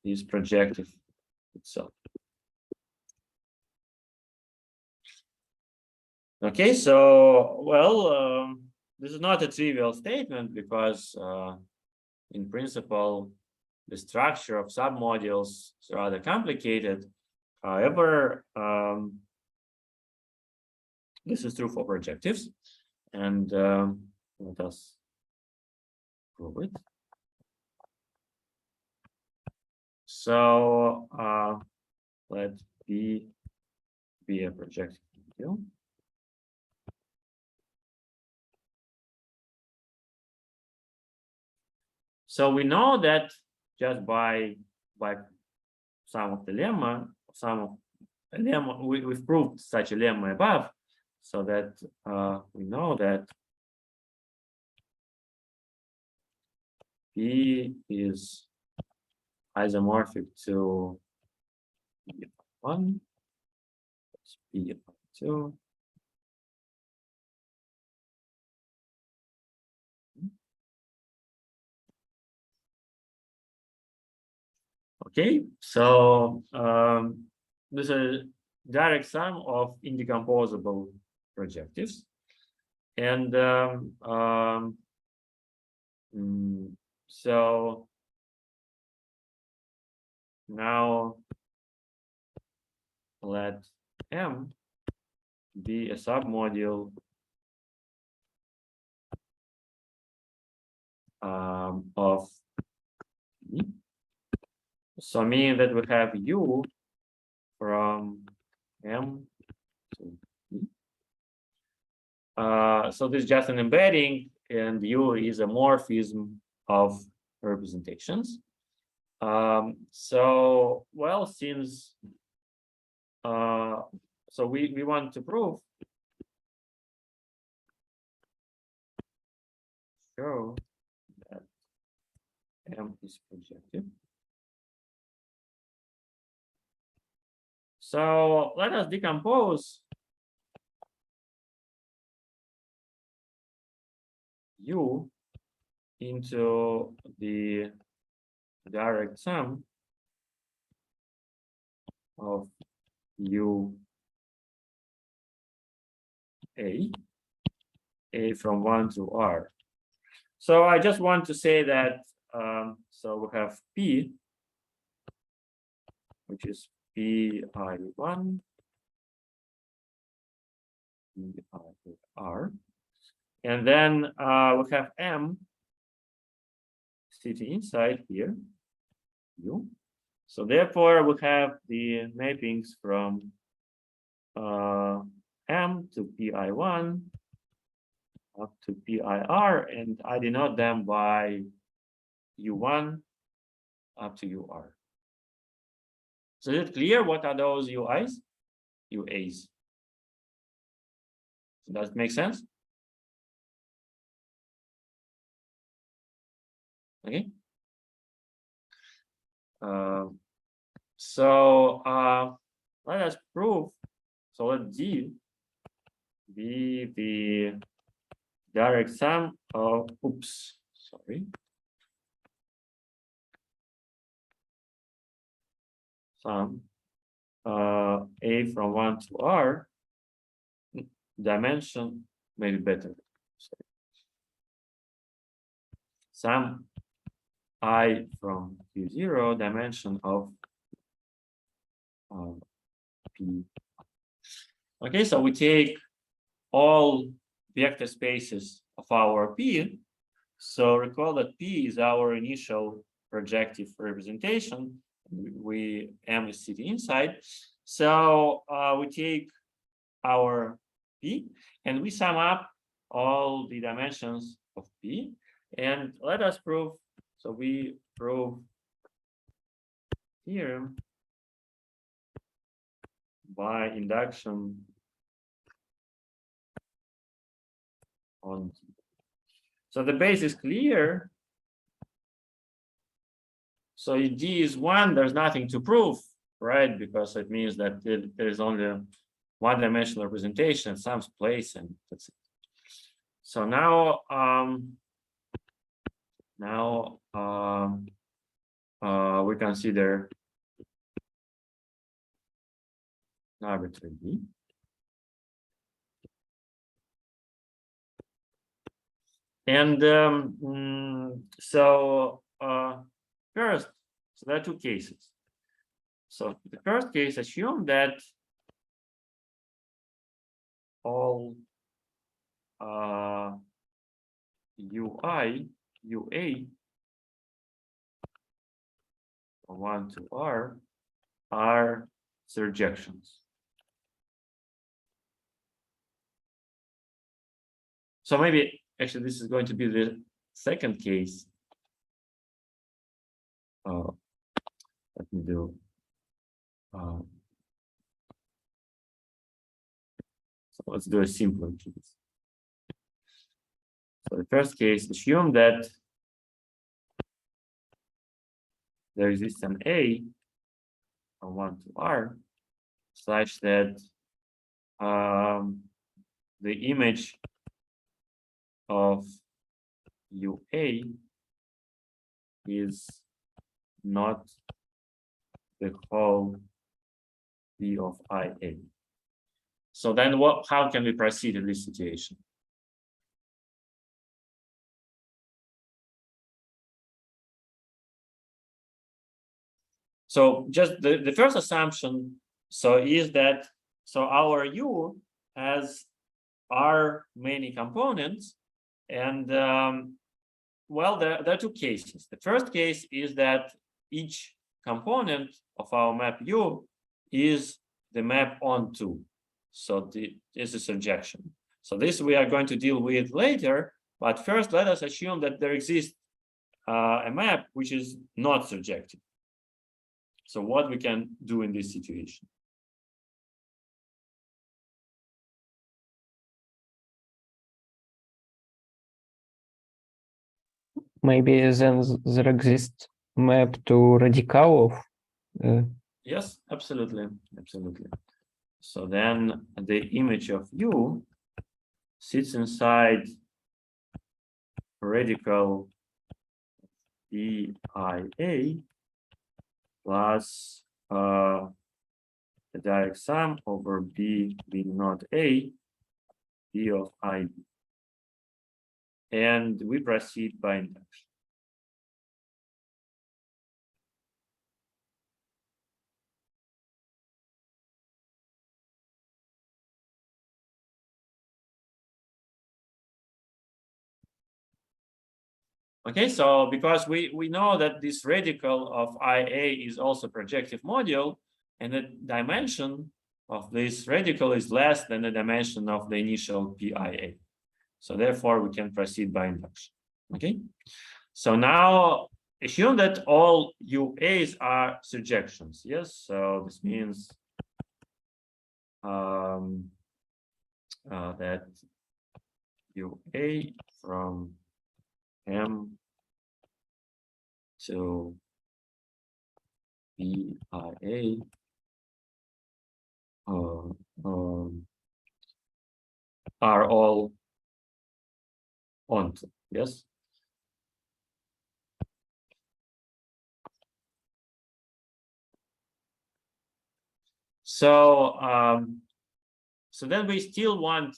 is projective itself. Okay, so well, this is not a trivial statement because in principle, the structure of submodules is rather complicated. However, this is true for projectives, and let us prove it. So let B be a projective module. So we know that just by some of the lemma, we've proved such a lemma above, so that we know that P is isomorphic to P1, P2. Okay, so this is a direct sum of indecomposable projectives, and so now let M be a submodule of E. So meaning that we have U from M to E. So this is just an embedding, and U is a morphism of representations. So, well, since so we want to prove, show that M is projective. So let us decompose U into the direct sum of U A from 1 to R. So I just want to say that, so we have P, which is PI1, PI2R, and then we have M sitting inside here, U. So therefore we have the mappings from M to PI1 up to PIR, and I denote them by U1 up to UR. So is it clear what are those UIs? UAs. Does it make sense? Okay. Let us prove. So let D be the direct sum of, sum A from 1 to R, dimension maybe better. Sum I from Q0, dimension of P. Okay, so we take all vector spaces of our P. So recall that P is our initial projective representation. M is sitting inside. So we take our P and we sum up all the dimensions of P. And let us prove. So we prove theorem by induction on T. So the base is clear. So if D is 1, there's nothing to prove, right? Because it means that there is only one-dimensional representation, some place, and that's it. So now, we consider arbitrary D. And so first, so there are two cases. So the first case, assume that all UI, UA, from 1 to R, are surjections. So maybe actually this is going to be the second case. Let me do. So let's do a simpler case. So the first case, assume that there exists an A from 1 to R such that the image of UA is not the whole B of IA. So then how can we proceed in this situation? So just the first assumption is that our U has R many components, and well, there are two cases. The first case is that each component of our map U is the map onto. So this is a surjection. So this we are going to deal with later, but first let us assume that there exists a map which is not surjective. So what we can do in this situation? Maybe then there exists map to radical of. Yes, absolutely, absolutely. So then the image of U sits inside radical EIA plus the direct sum over B being not A, B of IB. And we proceed by induction. Okay, so because we know that this radical of IA is also projective module, and the dimension of this radical is less than the dimension of the initial PIA. So therefore, we can proceed by induction. Okay, so now assume that all UAs are surjections. Yes, so this means that UA from M to BIA are all onto, yes? So, so then we still want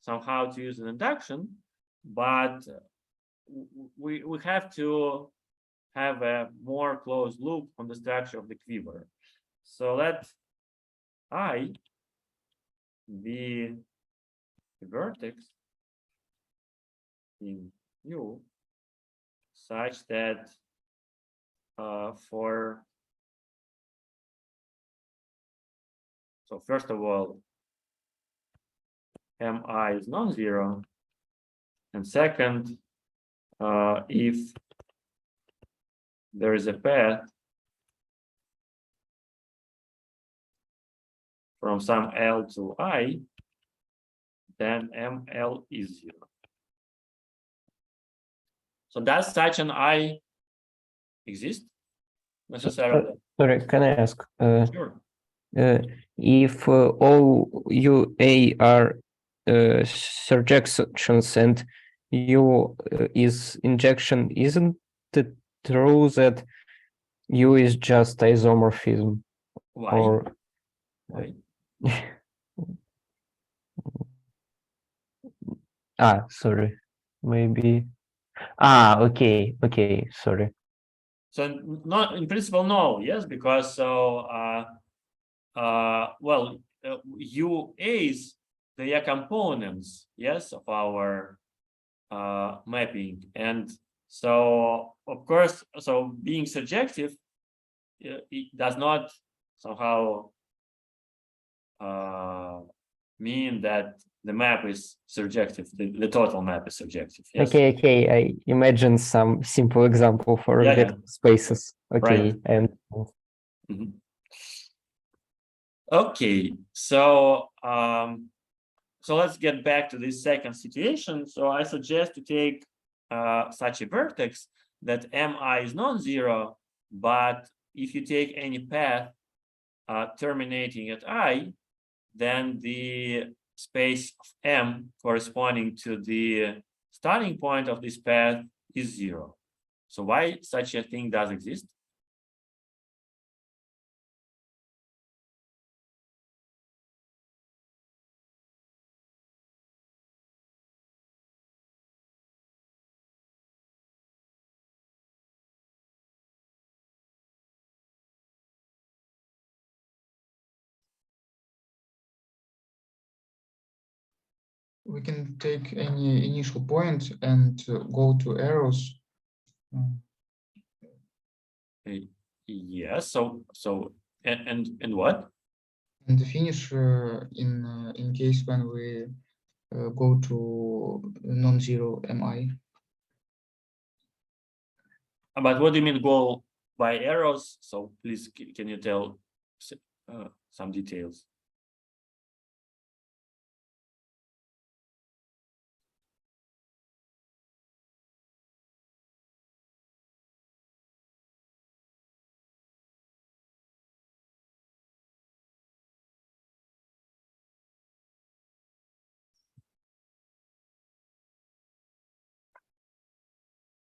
somehow to use an induction, but we have to have a more closed loop on the structure of the quiver. So let I be the vertex in U such that so first of all, Mi is non-zero, and second, if there is a path from some L to I, then ML is 0. So does such an I exist necessarily? Sorry, can I ask? Sure. If all UA are surjections and U is injection, isn't it true that U is just isomorphism? Why? Or Why? sorry. maybe. Okay, sorry. So not in principle, no, yes, because so well, UAs, they are components, yes, of our mapping, and so of course, so being surjective, it does not somehow mean that the map is surjective, the total map is surjective. Yes? Okay, I imagine some simple example for Yeah, vector spaces. Okay, Right. and Mhm. Okay, so so let's get back to this second situation. So I suggest to take such a vertex that mi is non-zero, but if you take any path terminating at I, then the space of M corresponding to the starting point of this path is zero. So why such a thing does exist? We can take any initial point and go to arrows. Yes. So and what? And finish in case when we go to non-zero mi. But what do you mean go by arrows? So please, can you tell some details?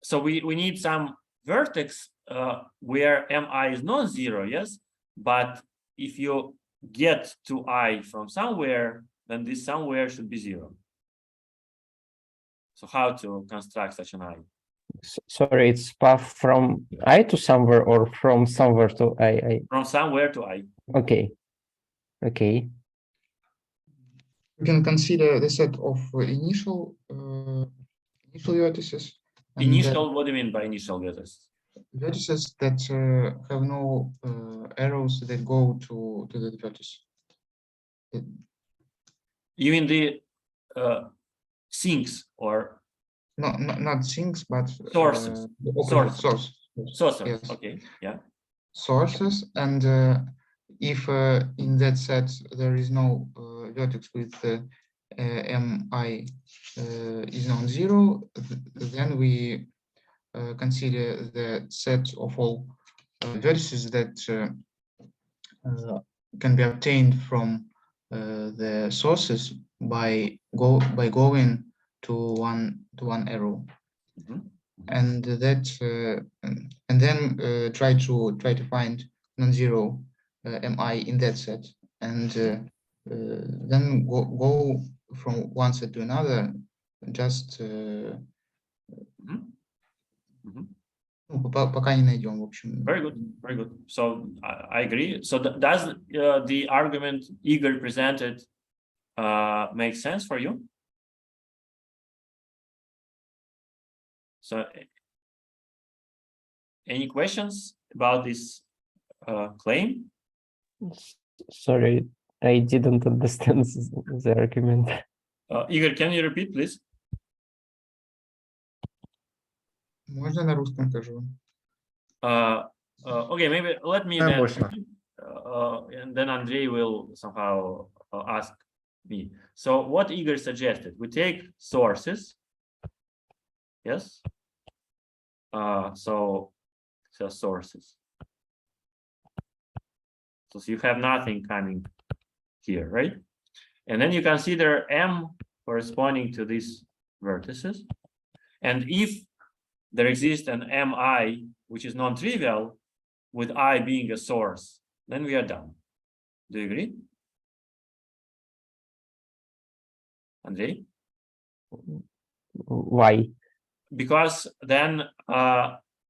So we need some vertex where mi is non-zero, yes? But if you get to I from somewhere, then this somewhere should be zero. So how to construct such an I? sorry, it's path from I to somewhere or from somewhere to I. From somewhere to I. Okay. We can consider the set of initial vertices. Initial, what do you mean by initial vertices? Vertices that have no arrows that go to the vertice. You mean the sinks or not sinks, but sources? the opposite source. Sources. Yes. Okay. Yeah. Sources, and if in that set there is no vertex with mi is non-zero, then we consider the set of all vertices that can be obtained from the sources by going to one arrow. Mm-hmm. And that and then try to find non-zero mi in that set, and then go from one set to another, just пока не найдем, в общем. Very good. So I agree. So does the argument Igor presented make sense for you? So any questions about this claim? Sorry, I didn't understand the argument. Igor, can you repeat, please? Можно на русском скажу? Okay, maybe let me Yeah, then, можно. and then Andrei will somehow ask me. So what Igor suggested, we take sources, yes? So sources. So you have nothing coming here, right? And then you consider M corresponding to these vertices. And if there exists an MI, which is non-trivial, with I being a source, then we are done. Do you agree? Andrei? Why? Because then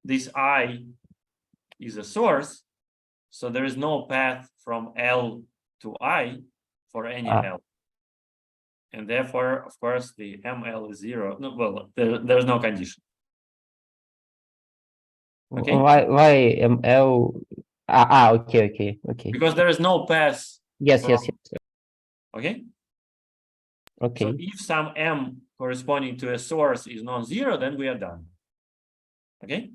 this I is a source, so there is no path from L to I for any L. And therefore, of course, the ML is 0. No, well, there's no condition. Okay. Why ML? Okay. Because there is no path. Yes. Okay. Okay. So if some M corresponding to a source is non-zero, then we are done. Okay.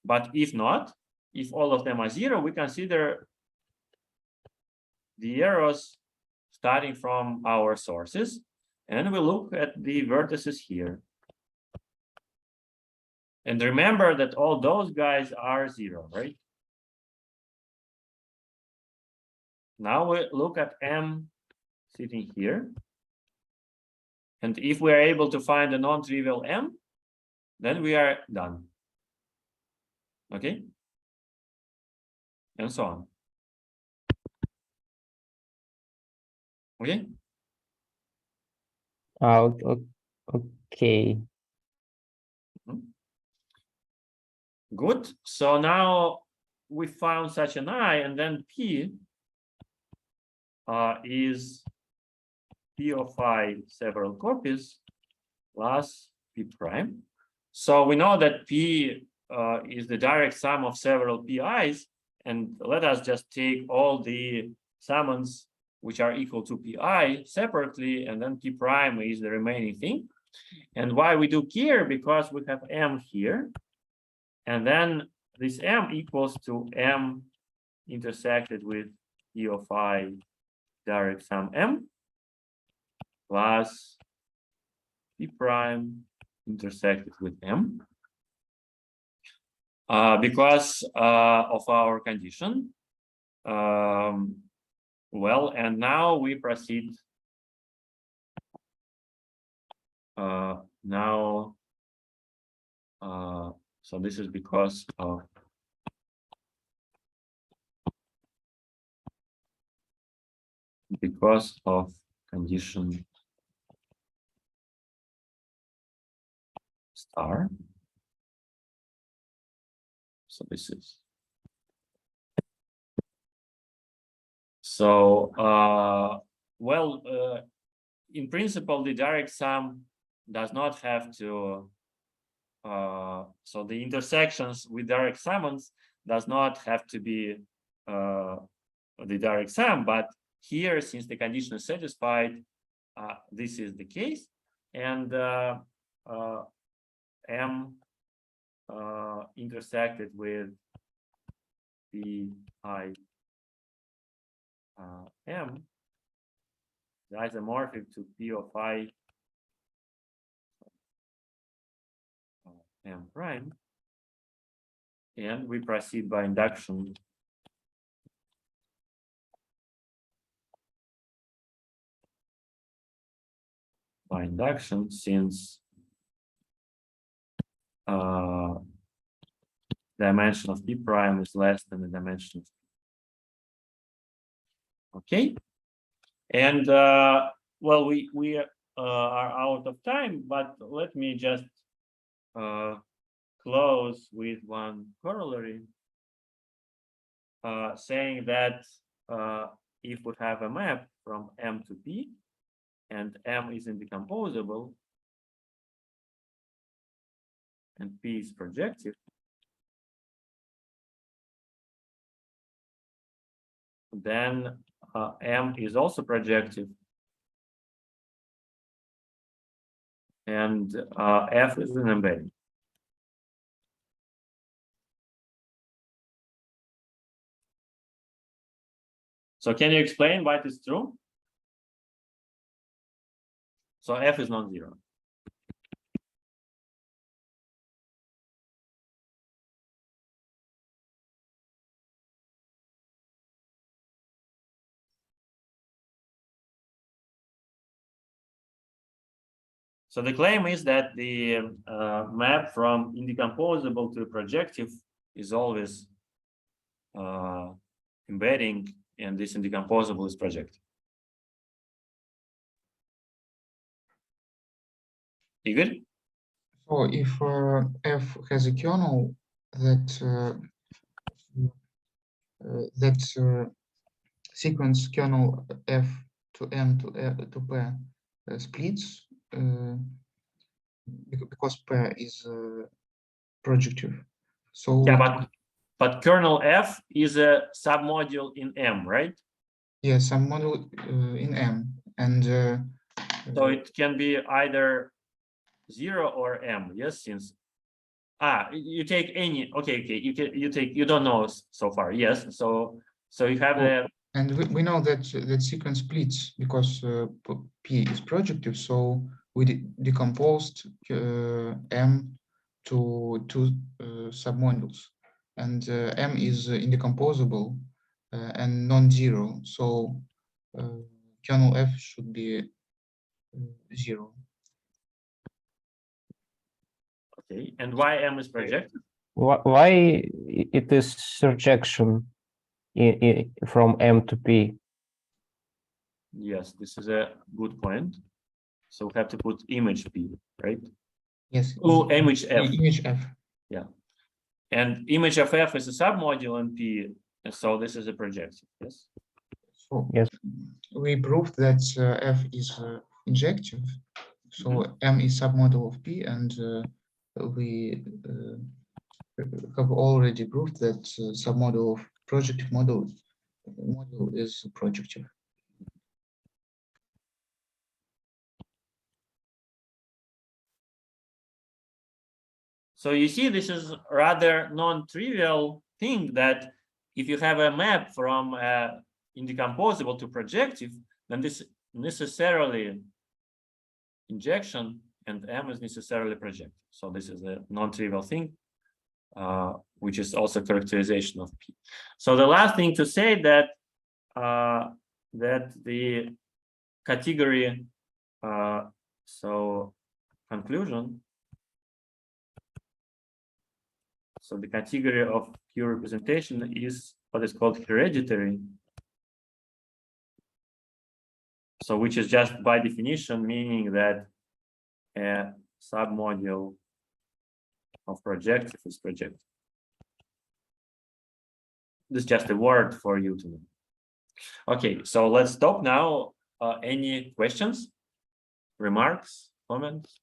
But if not, if all of them are 0, we consider the arrows starting from our sources, and we look at the vertices here. And remember that all those guys are 0, right? Now we look at M sitting here. And if we are able to find a non-trivial M, then we are done. Okay? And so on. Okay? Okay. Good. So now we found such an I, and then P is P of I several copies plus P prime. So we know that P is the direct sum of several PIs, and let us just take all the summands which are equal to PI separately, and then P prime is the remaining thing. And why we do here? Because we have M here, and then this M equals to M intersected with P of I direct sum M plus P prime intersected with M. Because of our condition. Well, and now we proceed. So this is because of condition star. So this is. So, well, in principle, the direct sum does not have to, so the intersections with direct summands does not have to be the direct sum, but here, since the condition is satisfied, this is the case, and M intersected with the I M is isomorphic to P of I M prime, and we proceed by induction. By induction, since dimension of P prime is less than the dimension of. Okay, and well, we are out of time, but let me just close with one corollary, saying that if we have a map from M to P, and M is indecomposable, and P is projective, then M is also projective, and F is an embedding. So can you explain why it is true? So F is non-zero. So the claim is that the map from indecomposable to projective is always embedding, and this indecomposable is projective. Igor? So if f has a kernel that sequence kernel f to m to p splits because p is projective. So Yeah, but kernel f is a submodule in M, right? yeah, some model in M, and So it can be either 0 or M. Yes, since you take any. Okay, you don't know so far. Yes, so you have the. And we know that that sequence splits because P is projective, so we decomposed M to two submodules, and M is indecomposable and non-zero, so kernel F should be 0. Okay, and why M is projective? Why it is surjection from M to P? Yes, this is a good point. So we have to put image P, right? Yes. Oh, image F. Image F. Yeah. And image of F is a submodule in P, and so this is a projection. Yes. So Yes. we proved that F is injective. So M is submodule of P, and we have already proved that submodule of projective module is projective. So you see, this is rather non-trivial thing that if you have a map from indecomposable to projective, then this necessarily injection and M is necessarily projective. So this is a non-trivial thing, which is also characterization of P. So the last thing to say that that the category, so conclusion. So the category of Q representation is what is called hereditary. So which is just by definition meaning that a submodule of projective is projective. This is just a word for you to know. Okay, so let's stop now. Any questions, remarks, comments?